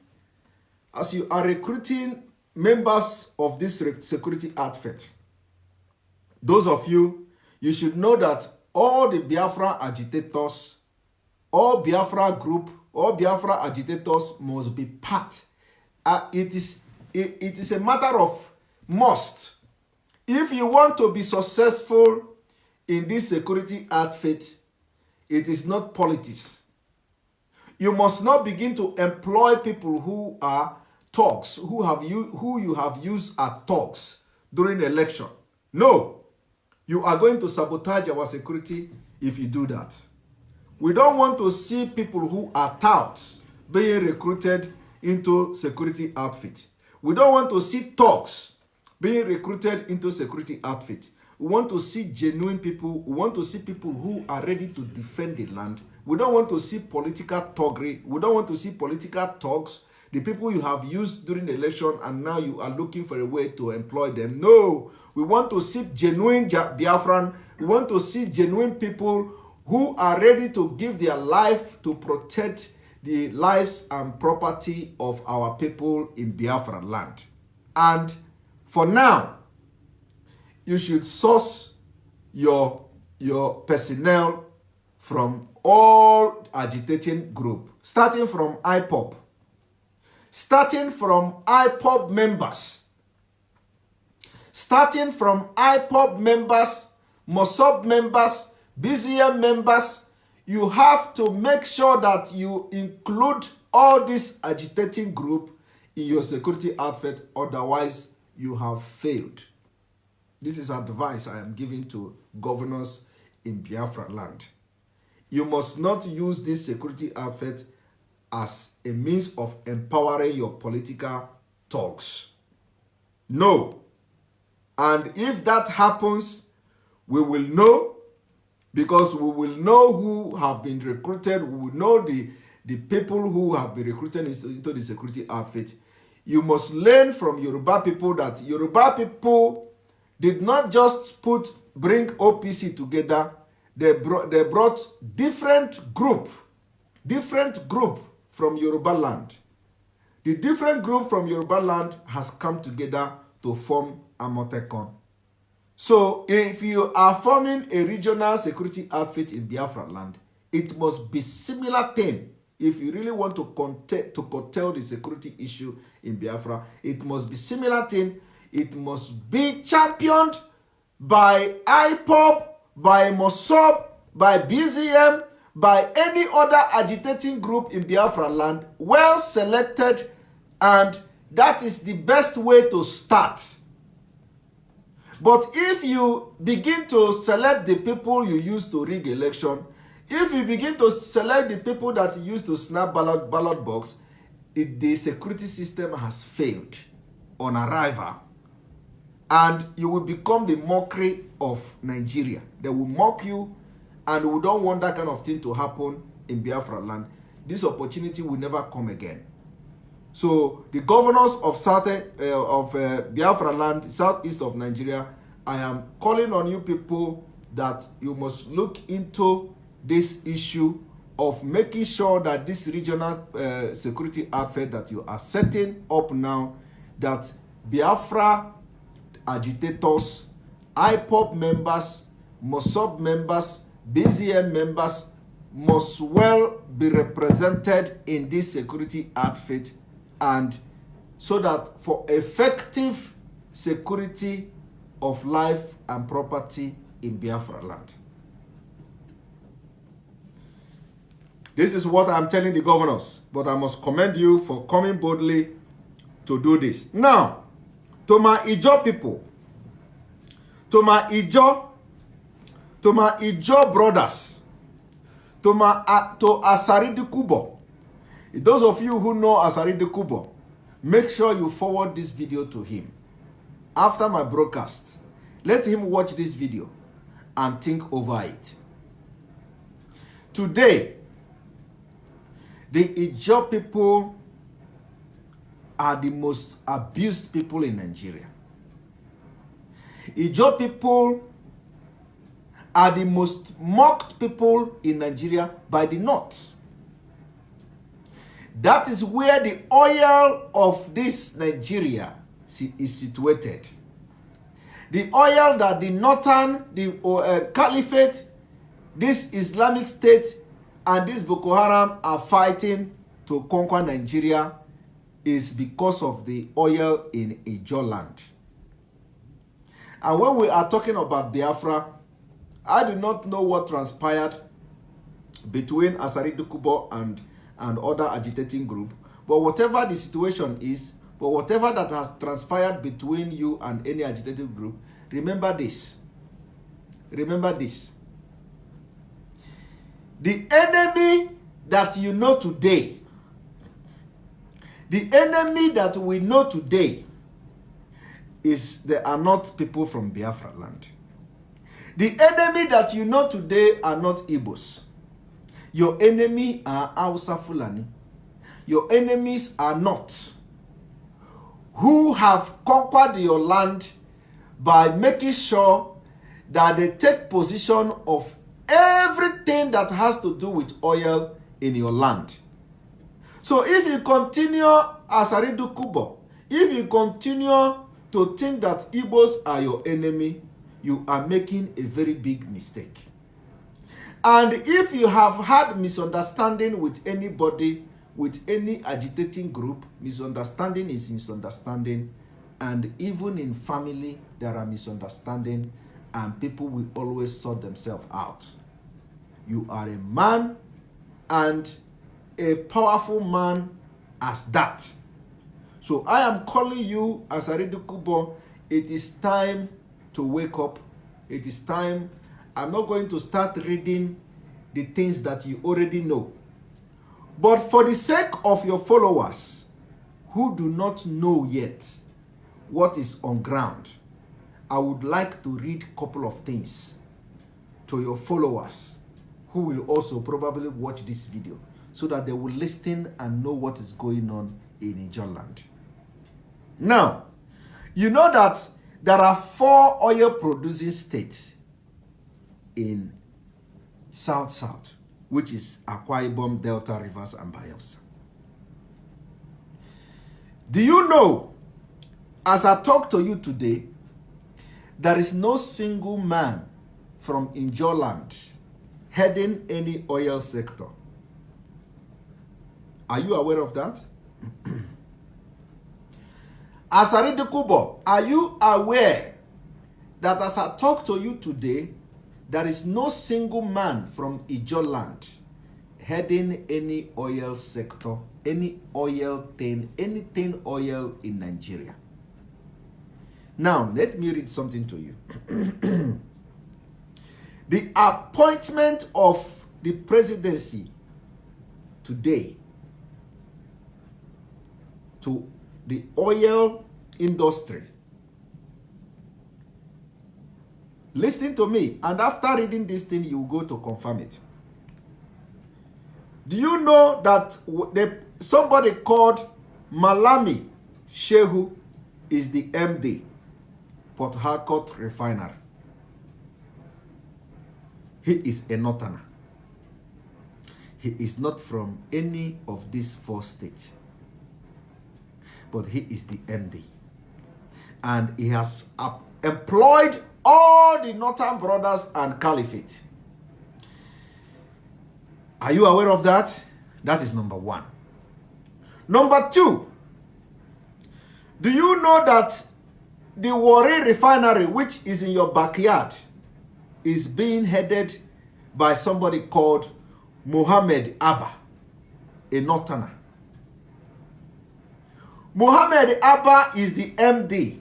members of this security outfit, those of you, you should know that all the Biafra agitators, all Biafra group, all Biafra agitators must be part. It is a matter of must. If you want to be successful in this security outfit, it is not politics. You must not begin to employ people who are thugs, who you have used as thugs during the election. No, you are going to sabotage our security if you do that. We don't want to see people who are touts being recruited into security outfit. We don't want to see thugs being recruited into security outfit. We want to see genuine people. We want to see people who are ready to defend the land. We don't want to see political thuggery. We don't want to see political thugs, the people you have used during the election and now you are looking for a way to employ them. No, we want to see genuine Biafran. We want to see genuine people who are ready to give their life to protect the lives and property of our people in Biafra land. And for now, you should source your personnel from all agitating group, starting from IPOB. Starting from IPOB members. Starting from IPOB members, MOSOB members, BZM members, you have to make sure that you include all this agitating group in your security outfit, otherwise you have failed. This is advice I am giving to governors in Biafra land. You must not use this security outfit as a means of empowering your political thugs. No. And if that happens, we will know, because we will know who have been recruited. We will know the people who have been recruited into the security outfit. You must learn from Yoruba people that Yoruba people did not just bring OPC together. They brought different group from Yoruba land. The different group from Yoruba land has come together to form Amotekon. So if you are forming a regional security outfit in Biafra land, it must be similar thing. If you really want to curtail the security issue in Biafra, it must be similar thing. It must be championed by IPOB, by MOSOB, by BZM, by any other agitating group in Biafra land, well selected, and that is the best way to start. But if you begin to select the people you use to rig election, if you begin to select the people that you use to snap ballot box, the security system has failed on arrival. And you will become the mockery of Nigeria. They will mock you, and we don't want that kind of thing to happen in Biafra land. This opportunity will never come again. So the governors of Biafra land, southeast of Nigeria, I am calling on you people that you must look into this issue of making sure that this regional security outfit that you are setting up now, that Biafra agitators, IPOP members, MOSOB members, BZM members must well be represented in this security outfit, and so that for effective security of life and property in Biafra land. This is what I'm telling the governors, but I must commend you for coming boldly to do this. Now, to my Ijo people, to my Ijo brothers, to Asaridi Kubo. Those of you who know Asaridi Kubo, make sure you forward this video to him. After my broadcast, let him watch this video and think over it. Today, the Ijo people are the most abused people in Nigeria. Ijo people are the most mocked people in Nigeria by the North. That is where the oil of this Nigeria is situated. The oil that the Northern, the Caliphate, this Islamic State, and this Boko Haram are fighting to conquer Nigeria is because of the oil in Ijo land. And when we are talking about Biafra, I do not know what transpired between Asaridu Kubo and other agitating group, but whatever the situation is, but whatever that has transpired between you and any agitating group, remember this. Remember this. The enemy that you know today, the enemy that we know today, they are not people from Biafra land. The enemy that you know today are not Igbos. Your enemy are Hausa Fulani. Your enemies are not who have conquered your land by making sure that they take possession of everything that has to do with oil in your land. So if you continue as Asaridu Kubo, if you continue to think that Igbos are your enemy, you are making a very big mistake. And if you have had misunderstanding with anybody, with any agitating group, misunderstanding is misunderstanding. And even in family, there are misunderstanding, and people will always sort themselves out. You are a man, and a powerful man as that. So I am calling you, Asaridu Kubo, it is time to wake up. It is time. I'm not going to start reading the things that you already know. But for the sake of your followers who do not know yet what is on ground, I would like to read a couple of things to your followers who will also probably watch this video, so that they will listen and know what is going on in Ijo land. Now, you know that there are 4 oil producing states in South, which is Akwa Ibom, Delta, Rivers, and Bayelsa. Do you know, as I talk to you today, there is no single man from Ijo land heading any oil sector? Are you aware of that? Asaridu Kubo, are you aware that as I talk to you today, there is no single man from Ijo land heading any oil sector, any oil thing, anything oil in Nigeria. Now, let me read something to you. The appointment of the presidency today to the oil industry. Listen to me, and after reading this thing, you go to confirm it. Do you know that somebody called Malami Shehu is the MD, Port Harcourt Refinery? He is a northerner. He is not from any of these 4 states, but he is the MD. And he has employed all the northern brothers and caliphate. Are you aware of that? That is number 1. Number 2, do you know that the Warri refinery, which is in your backyard, is being headed by somebody called Mohammed Abba, a northerner? Mohammed Abba is the MD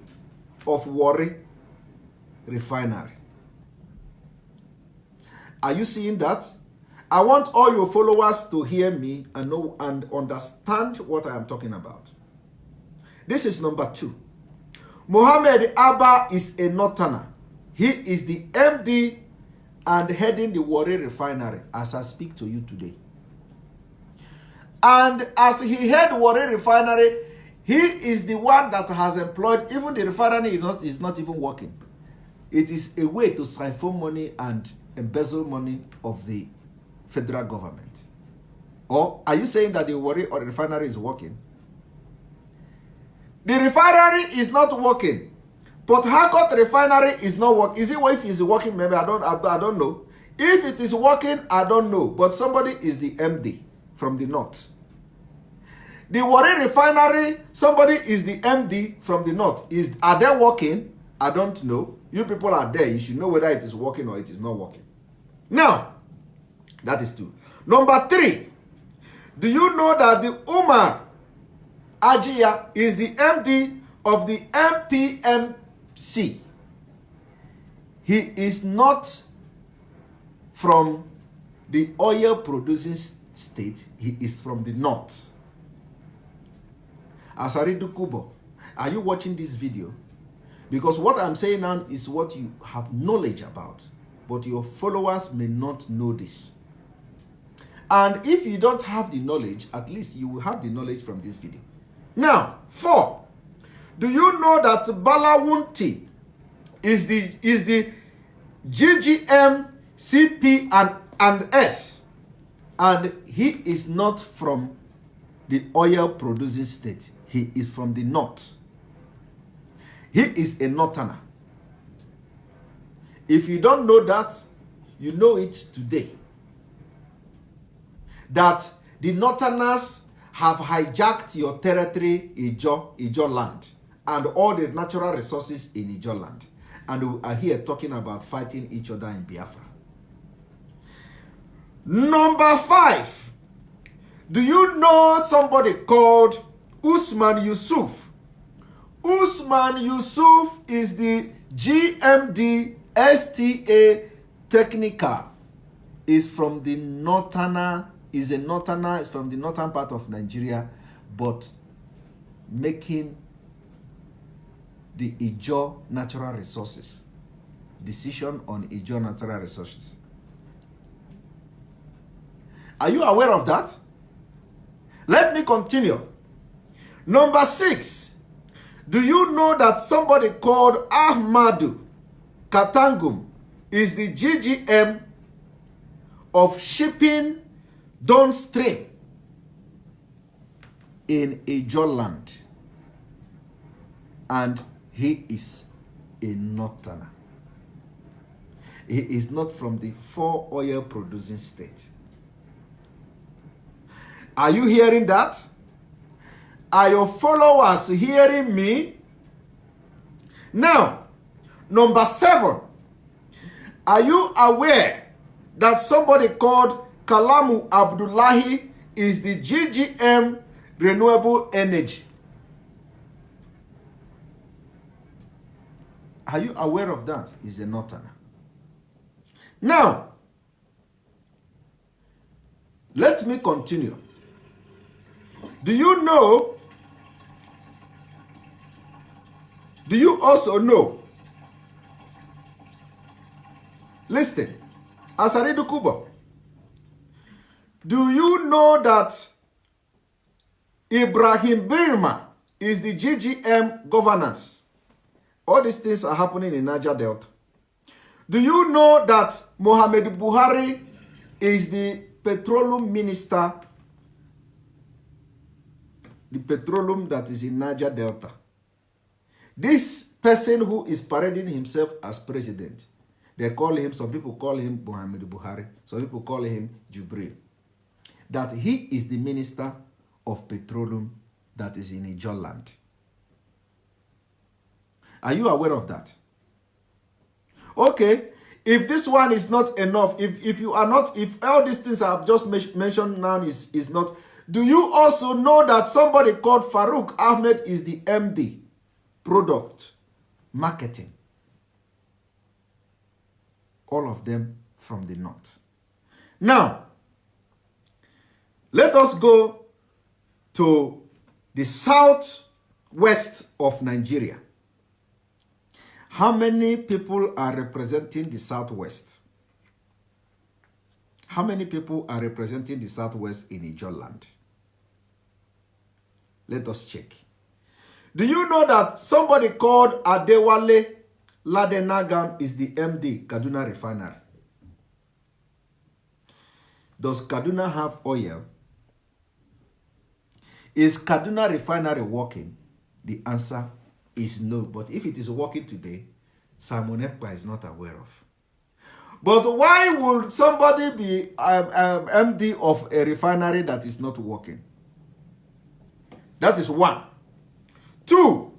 of Warri refinery. Are you seeing that? I want all your followers to hear me and know and understand what I am talking about. This is number 2. Mohammed Abba is a northerner. He is the MD and heading the Warri refinery as I speak to you today. And as he head Warri refinery, he is the one that has employed, even the refinery is not even working. It is a way to siphon money and embezzle money of the federal government. Or are you saying that the Warri or refinery is working? The refinery is not working. Port Harcourt refinery is not working. Is it if it's working? Maybe I don't know. If it is working, I don't know. But somebody is the MD from the north. The Warri refinery, somebody is the MD from the north. Are they working? I don't know. You people are there. You should know whether it is working or it is not working. Now, that is 2. Number 3, do you know that the Umar Ajia is the MD of the MPMC? He is not from the oil producing state. He is from the north. Asaridu Kubo, are you watching this video? Because what I'm saying now is what you have knowledge about, but your followers may not know this. And if you don't have the knowledge, at least you will have the knowledge from this video. Now, 4, do you know that Balawunti is the GGM CP and S, and he is not from the oil producing state. He is from the north. He is a northerner. If you don't know that, you know it today. That the northerners have hijacked your territory, Ijo land, and all the natural resources in Ijo land. And we are here talking about fighting each other in Biafra. Number 5, do you know somebody called Usman Yusuf? Usman Yusuf is the GMD STA Technical. Is from the northerner. Is a northerner. Is from the northern part of Nigeria, but making the Ijo natural resources. Decision on Ijo natural resources. Are you aware of that? Let me continue. Number 6. Do you know that somebody called Ahmadu Katangum is the GGM of shipping downstream in Ijo land? And he is a northerner. He is not from the 4 oil producing states. Are you hearing that? Are your followers hearing me? Now, number 7. Are you aware that somebody called Kalamu Abdullahi is the GGM Renewable Energy. Are you aware of that? He's a northerner. Now, let me continue. Do you also know? Listen, Asaridu Kubo, do you know that Ibrahim Birma is the GGM governance? All these things are happening in Niger Delta. Do you know that Mohamed Buhari is the petroleum minister, the petroleum that is in Niger Delta? This person who is parading himself as president, they call him, some people call him Mohamed Buhari, some people call him Jubril, that he is the minister of petroleum that is in Ijoland. Are you aware of that? Okay, if this one is not enough, if you are not, if all these things I've just mentioned now is not, do you also know that somebody called Farouk Ahmed is the MD, product marketing? All of them from the north. Now, let us go to the southwest of Nigeria. How many people are representing the southwest? How many people are representing the southwest in Ijoland? Let us check. Do you know that somebody called Adewale Ladenagan is the MD, Kaduna Refinery? Does Kaduna have oil? Is Kaduna Refinery working? The answer is no. But if it is working today, Simon Ekpa is not aware of. But why would somebody be MD of a refinery that is not working? That is one. Two,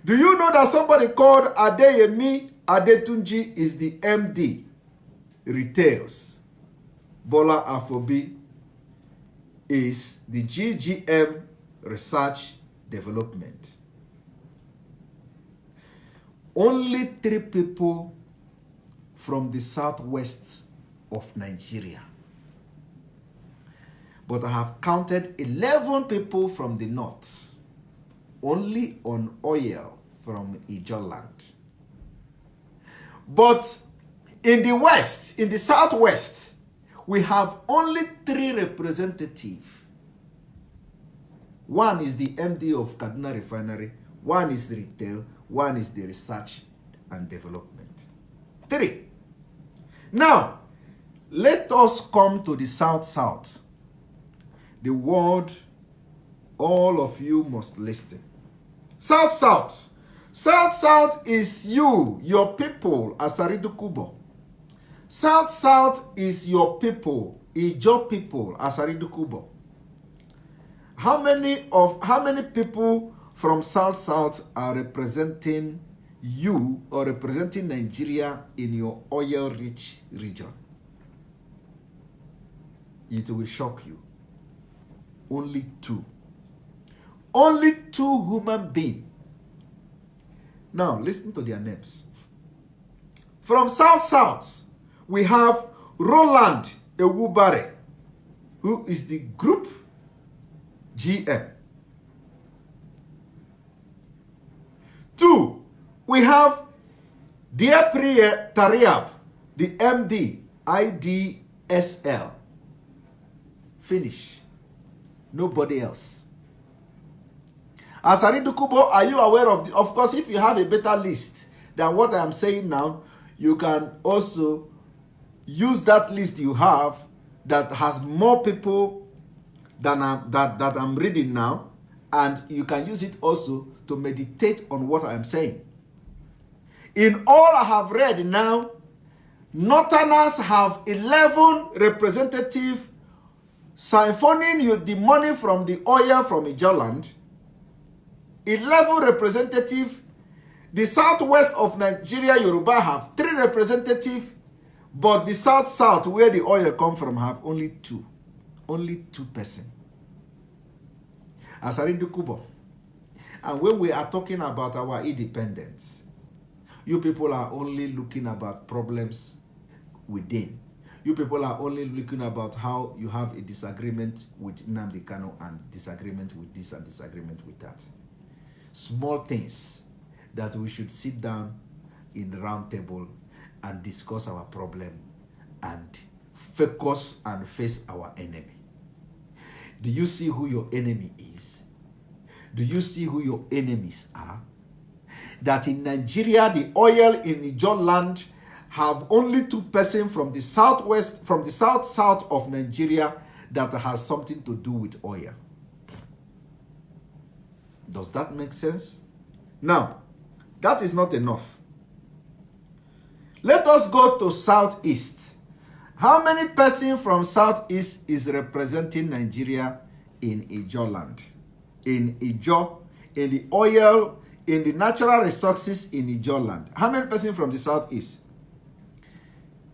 do you know that somebody called Adeyemi Adetunji is the MD, retails? Bola Afobi is the GGM research development. Only 3 people from the southwest of Nigeria. But I have counted 11 people from the north, only on oil from Ijoland. But in the west, in the southwest, we have only 3 representatives. One is the MD of Kaduna Refinery, one is the retail, one is the research and development. 3. Now, let us come to the south-south. The word all of you must listen. South-south. South-south is you, your people, Asaridu Kubo. South-south is your people, Ijo people, Asaridu Kubo. How many people from south-south are representing you or representing Nigeria in your oil-rich region? It will shock you. Only 2. Only 2 human beings. Now, listen to their names. From south-south, we have Roland Ewubare, who is the group GM. 2, we have Diapriye Tariab, the MD, IDSL. Finish. Nobody else. Asaridu Kubo, are you aware of the... Of course, if you have a better list than what I am saying now, you can also use that list you have that has more people than that I'm reading now, and you can use it also to meditate on what I am saying. In all I have read now, Northerners have 11 representatives siphoning you the money from the oil from Ijoland. 11 representatives. The southwest of Nigeria, Yoruba, have 3 representatives, But the south, where the oil come from, have only 2. Only 2%. Asaridu Kubo. And when we are talking about our independence, you people are only looking about problems within. You people are only looking about how you have a disagreement with Nnamdi Kanu and disagreement with this and disagreement with that. Small things that we should sit down in the round table and discuss our problem and focus and face our enemy. Do you see who your enemy is? Do you see who your enemies are? That in Nigeria, the oil in Ijaw land have only 2% from the southwest, from the south of Nigeria that has something to do with oil. Does that make sense? Now, that is not enough. Let us go to southeast. How many person from southeast is representing Nigeria in Ijaw land? In Ijaw, in the oil, in the natural resources in Ijaw land. How many person from the southeast?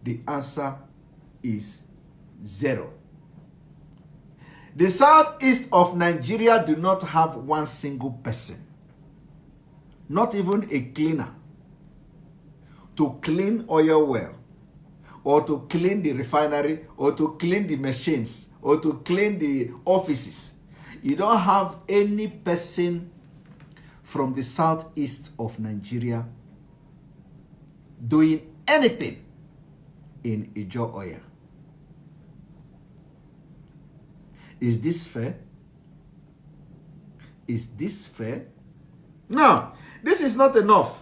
The answer is 0. The southeast of Nigeria do not have one single person, not even a cleaner, to clean oil well, or to clean the refinery, or to clean the machines, or to clean the offices. You don't have any person from the southeast of Nigeria doing anything in Ijaw oil. Is this fair? Is this fair? No, this is not enough.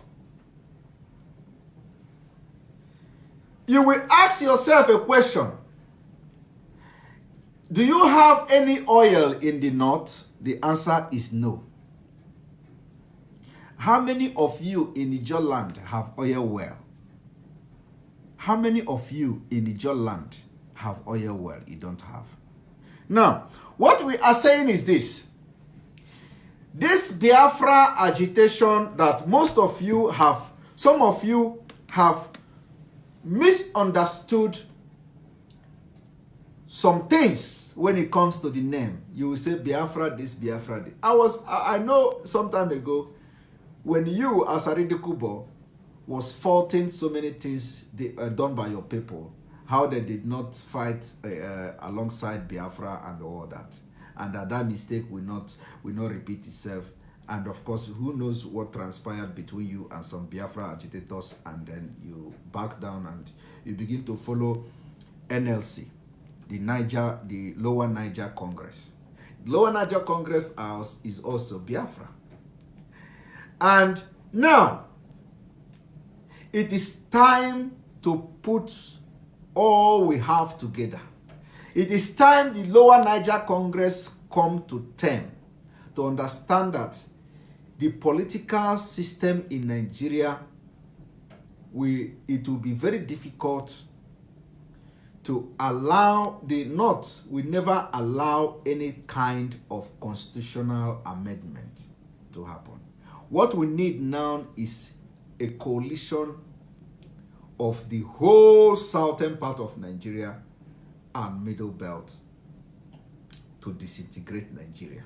You will ask yourself a question. Do you have any oil in the north? The answer is no. How many of you in Ijaw land have oil well? How many of you in Ijaw land have oil well? You don't have. Now, what we are saying is this. This Biafra agitation that most of you have, some of you have misunderstood some things when it comes to the name. You will say Biafra this, Biafra this. I know some time ago when you, as Asaridu Kubo, was faulting so many things done by your people, how they did not fight alongside Biafra and all that, and that mistake will not repeat itself. And of course, who knows what transpired between you and some Biafra agitators, and then you back down and you begin to follow NLC, the Lower Niger Congress. Lower Niger Congress is also Biafra. And now, it is time to put all we have together. It is time the Lower Niger Congress come to term to understand that the political system in Nigeria, it will be very difficult to allow, the North will never allow any kind of constitutional amendment to happen. What we need now is a coalition of the whole southern part of Nigeria and middle belt to disintegrate Nigeria.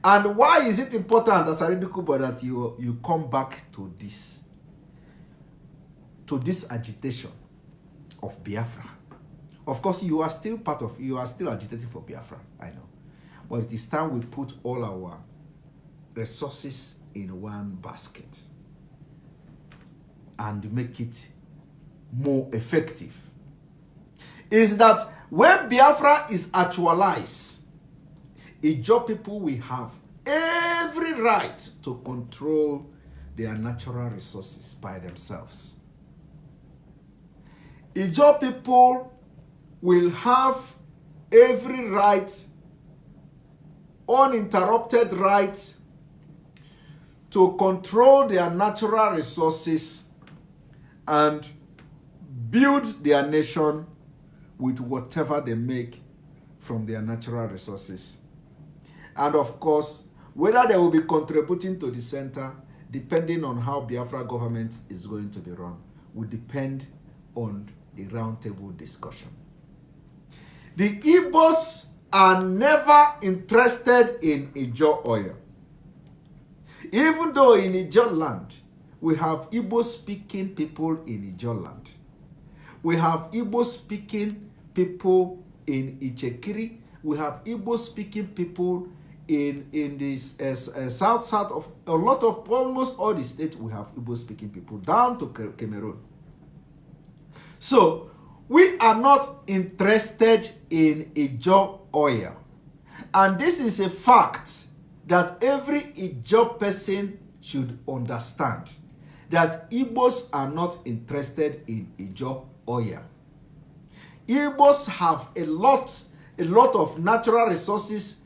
And why is it important, as Asaridu Kubo, that you come back to this agitation of Biafra? Of course, you are still agitating for Biafra, I know. But it is time we put all our resources in one basket and make it more effective. Is that when Biafra is actualized, Ijaw people will have every right to control their natural resources by themselves. Ijaw people will have every right, uninterrupted right, to control their natural resources and build their nation with whatever they make from their natural resources. And of course, whether they will be contributing to the center, depending on how Biafra government is going to be run, will depend on the roundtable discussion. The Igbos are never interested in Ijaw oil. Even though in Ijaw land, we have Igbo-speaking people in Ijaw land. We have Igbo-speaking people in Ichekiri. We have Igbo-speaking people in this south of a lot of almost all the states. We have Igbo-speaking people down to Cameroon. So we are not interested in Ijaw oil, and this is a fact that every Ijaw person should understand, that Igbos are not interested in Ijaw oil. Igbos have a lot of natural resources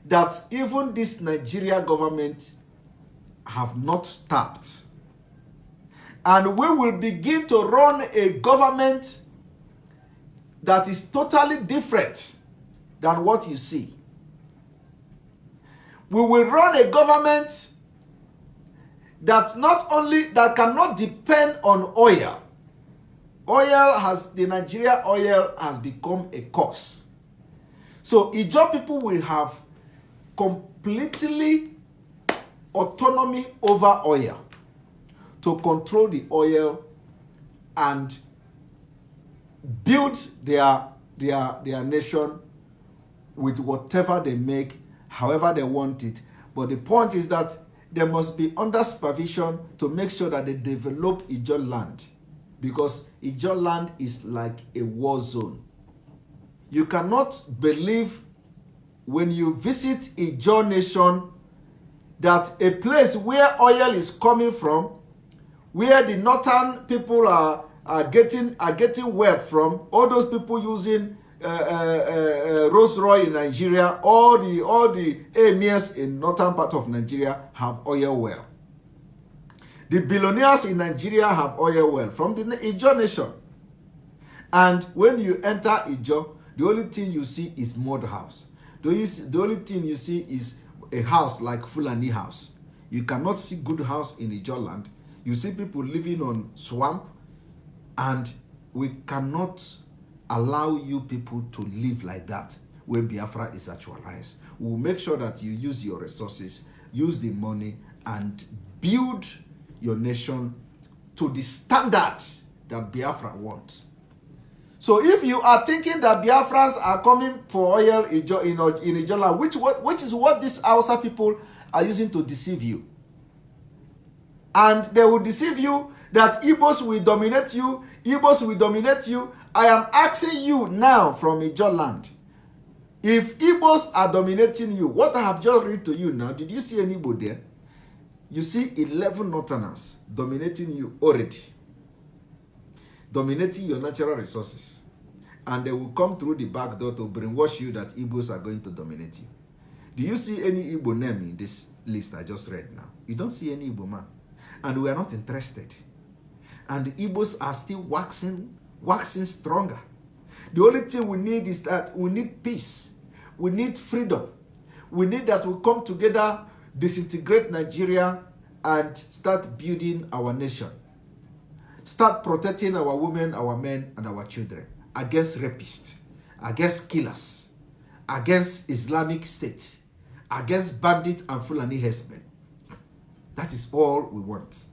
that even this Nigeria government have not tapped. And we will begin to run a government that is totally different than what you see. We will run a government that that cannot depend on oil. The Nigeria oil has become a curse. So Ijaw people will have completely autonomy over oil, to control the oil and build their nation with whatever they make, however they want it. But the point is that they must be under supervision to make sure that they develop Ijaw land, because Ijaw land is like a war zone. You cannot believe when you visit Ijaw nation that a place where oil is coming from, where the northern people are getting wealth from, all those people using Rolls Royce in Nigeria, all the emirs in northern part of Nigeria have oil well. The billionaires in Nigeria have oil well from the Ijaw nation. And when you enter Ijaw, the only thing you see is mud house. The only thing you see is a house like Fulani house. You cannot see good house in Ijaw land. You see people living on swamp, and we cannot allow you people to live like that when Biafra is actualized. We will make sure that you use your resources, use the money, and build your nation to the standard that Biafra wants. So if you are thinking that Biafrans are coming for oil in Ijaw land, which is what these Hausa people are using to deceive you, and they will deceive you that Igbos will dominate you, Igbos will dominate you. I am asking you now from Ijaw land, if Igbos are dominating you, what I have just read to you now, did you see any Igbo there? You see 11 Northerners dominating you already, dominating your natural resources, and they will come through the back door to brainwash you that Igbos are going to dominate you. Do you see any Igbo name in this list I just read now? You don't see any Igbo man, and we are not interested. And the Igbos are still waxing stronger. The only thing we need is that we need peace, we need freedom, we need that we come together, disintegrate Nigeria, and start building our nation. Start protecting our women, our men, and our children against rapists, against killers, against Islamic State, against bandits and Fulani herdsmen. That is all we want.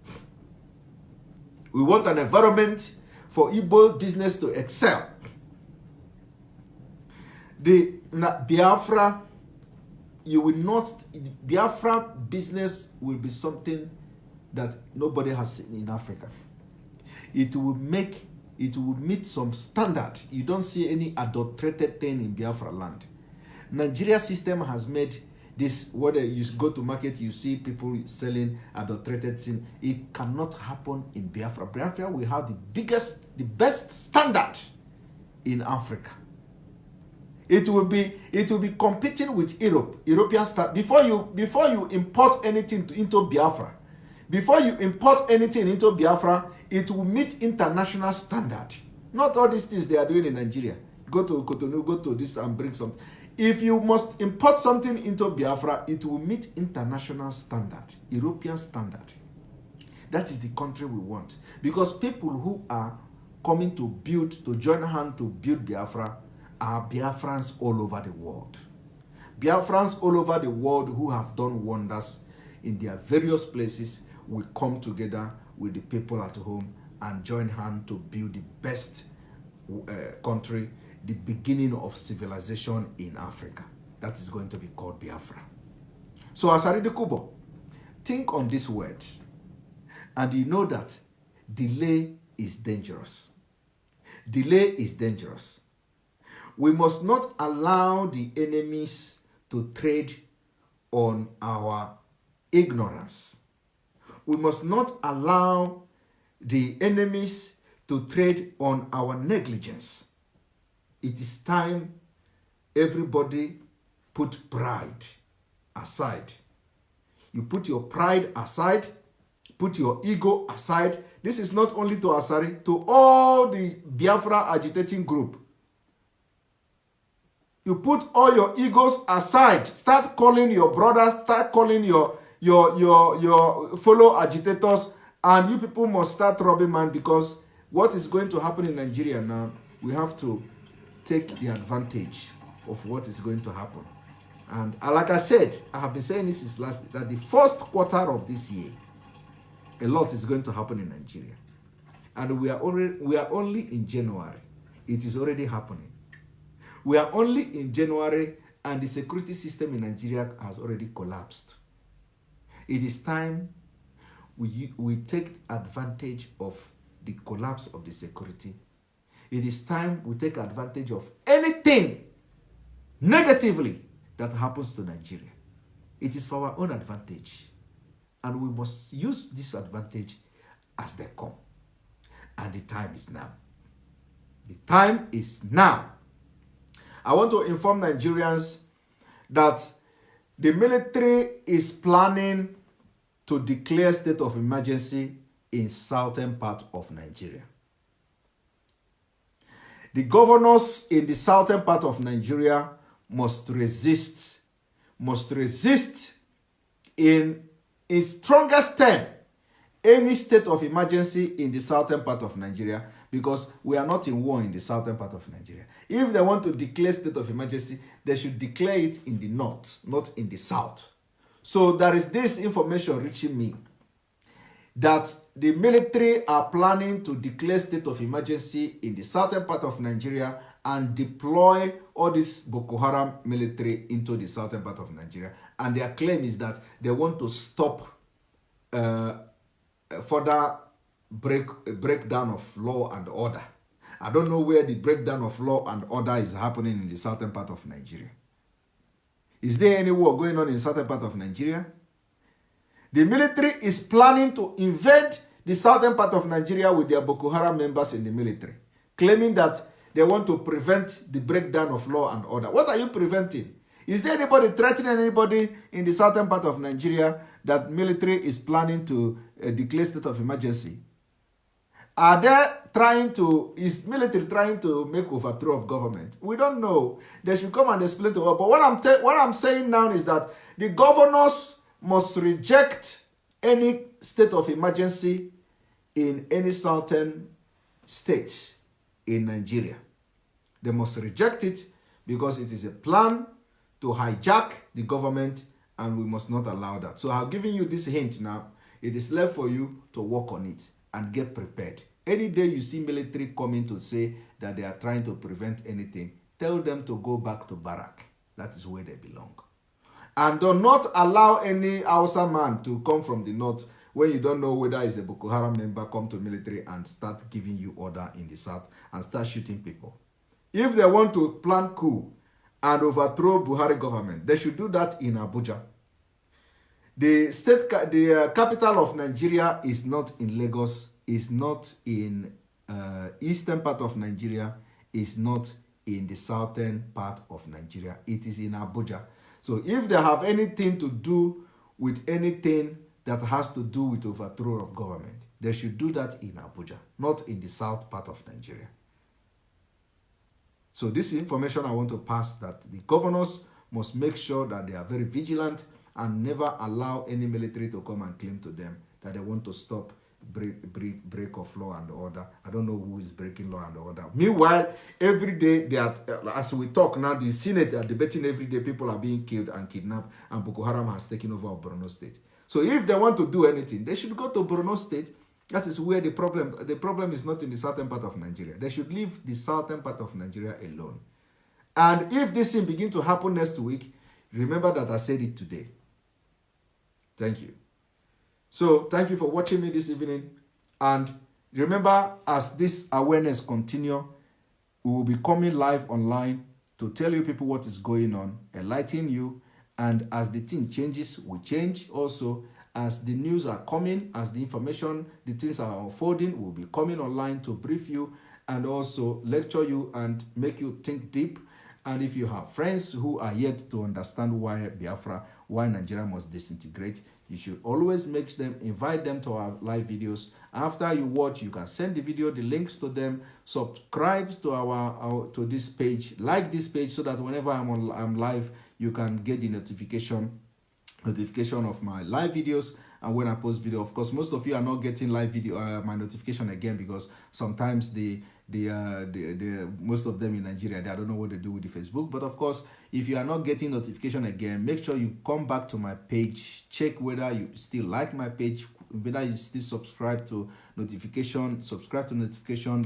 We want an environment for Igbo business to excel. The Biafra, Biafra business will be something that nobody has seen in Africa. It will meet some standard. You don't see any adulterated thing in Biafra land. Nigeria system has made this, whether you go to market, you see people selling adulterated things. It cannot happen in Biafra. Biafra will have the best standard in Africa. It will be competing with European standard. Before you import anything into Biafra, it will meet international standard. Not all these things they are doing in Nigeria. Go to Cotonou, go to this and bring something. If you must import something into Biafra, it will meet international standard, European standard. That is the country we want. Because people who are coming to join hand to build Biafra are Biafrans all over the world. Biafrans all over the world who have done wonders in their various places will come together with the people at home and join hand to build the best country, the beginning of civilization in Africa. That is going to be called Biafra. So Asaride Kubo, think on this word, and you know that delay is dangerous. Delay is dangerous. We must not allow the enemies to trade on our ignorance. We must not allow the enemies to trade on our negligence. It is time everybody put pride aside. You put your pride aside, put your ego aside. This is not only to Asari, to all the Biafra agitating group. You put all your egos aside. Start calling your brothers, start calling your fellow agitators, and you people must start robbing man, because what is going to happen in Nigeria now, we have to take the advantage of what is going to happen. And like I said, I have been saying this since last, that the first quarter of this year, a lot is going to happen in Nigeria. And we are only in January. It is already happening. We are only in January, and the security system in Nigeria has already collapsed. It is time we take advantage of the collapse of the security. It is time we take advantage of anything negatively that happens to Nigeria. It is for our own advantage. And we must use this advantage as they come. And the time is now. The time is now. I want to inform Nigerians that the military is planning to declare state of emergency in southern part of Nigeria. The governors in the southern part of Nigeria must resist in strongest term any state of emergency in the southern part of Nigeria, because we are not in war in the southern part of Nigeria. If they want to declare state of emergency, they should declare it in the north, not in the south. So there is this information reaching me that the military are planning to declare state of emergency in the southern part of Nigeria and deploy all this Boko Haram military into the southern part of Nigeria. And their claim is that they want to stop further breakdown of law and order. I don't know where the breakdown of law and order is happening in the southern part of Nigeria. Is there any war going on in the southern part of Nigeria? The military is planning to invade the southern part of Nigeria with their Boko Haram members in the military, claiming that they want to prevent the breakdown of law and order. What are you preventing? Is there anybody threatening anybody in the southern part of Nigeria that military is planning to declare state of emergency? Are they is military trying to make overthrow of government? We don't know. They should come and explain to us. But what I'm saying now is that the governors must reject any state of emergency in any southern states in Nigeria. They must reject it because it is a plan to hijack the government, and we must not allow that. So I've given you this hint now. It is left for you to work on it and get prepared. Any day you see military coming to say that they are trying to prevent anything, tell them to go back to barrack. That is where they belong. And do not allow any Hausa man to come from the north when you don't know whether it's a Boko Haram member, come to military and start giving you order in the south and start shooting people. If they want to plan coup and overthrow Buhari government, they should do that in Abuja. The capital of Nigeria is not in Lagos, is not in eastern part of Nigeria, is not in the southern part of Nigeria. It is in Abuja. So if they have anything to do with anything that has to do with overthrow of government, they should do that in Abuja, not in the south part of Nigeria. So this information I want to pass, that the governors must make sure that they are very vigilant and never allow any military to come and claim to them that they want to stop break of law and order. I don't know who is breaking law and order. Meanwhile, every day they are, as we talk now, the Senate are debating every day. People are being killed and kidnapped, and Boko Haram has taken over Borno State. So if they want to do anything, they should go to Borno State. That is where the problem is not in the southern part of Nigeria. They should leave the southern part of Nigeria alone. And if this thing begin to happen next week, remember that I said it today. Thank you. So thank you for watching me this evening. And remember, as this awareness continue, we will be coming live online to tell you people what is going on, enlighten you. And as the thing changes, we change also. As the news are coming, as the information, the things are unfolding, we'll be coming online to brief you and also lecture you and make you think deep. And if you have friends who are yet to understand why Biafra, why Nigeria must disintegrate, you should always invite them to our live videos. After you watch, you can send the video, the links to them, subscribe to to this page, like this page, so that whenever I'm live, you can get the notification of my live videos. And when I post video, of course, most of you are not getting live video my notification again, because sometimes most of them in Nigeria, I don't know what they do with the Facebook. But of course, if you are not getting notification again, make sure you come back to my page, check whether you still like my page, whether you still subscribe to notification,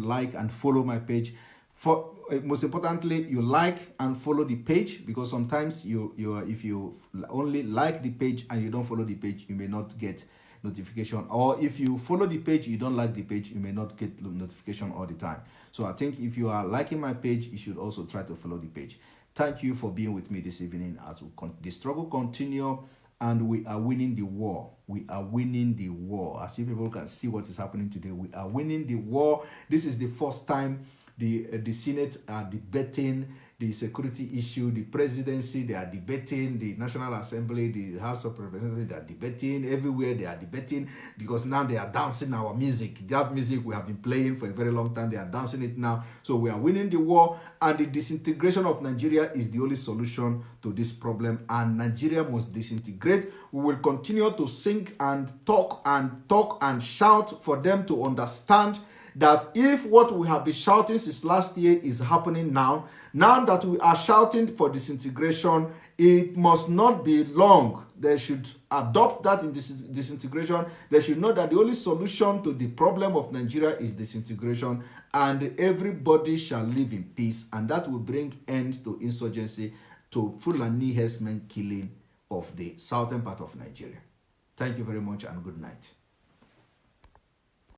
like and follow my page. For most importantly, you like and follow the page, because sometimes if you only like the page and you don't follow the page, you may not get notification. Or if you follow the page, you don't like the page, you may not get notification all the time. So I think if you are liking my page, you should also try to follow the page. Thank you for being with me this evening as the struggle continue, and we are winning the war. We are winning the war. As you people can see what is happening today, we are winning the war. This is the first time the Senate are debating the security issue, the presidency, they are debating, the National Assembly, the House of Representatives, they are debating, everywhere they are debating, because now they are dancing our music. That music we have been playing for a very long time, they are dancing it now. So we are winning the war, and the disintegration of Nigeria is the only solution to this problem, and Nigeria must disintegrate. We will continue to sing and talk and shout for them to understand that if what we have been shouting since last year is happening now that we are shouting for disintegration, it must not be long. They should adopt that in disintegration. They should know that the only solution to the problem of Nigeria is disintegration, and everybody shall live in peace, and that will bring end to insurgency, to Fulani herdsmen killing of the southern part of Nigeria. Thank you very much and good night.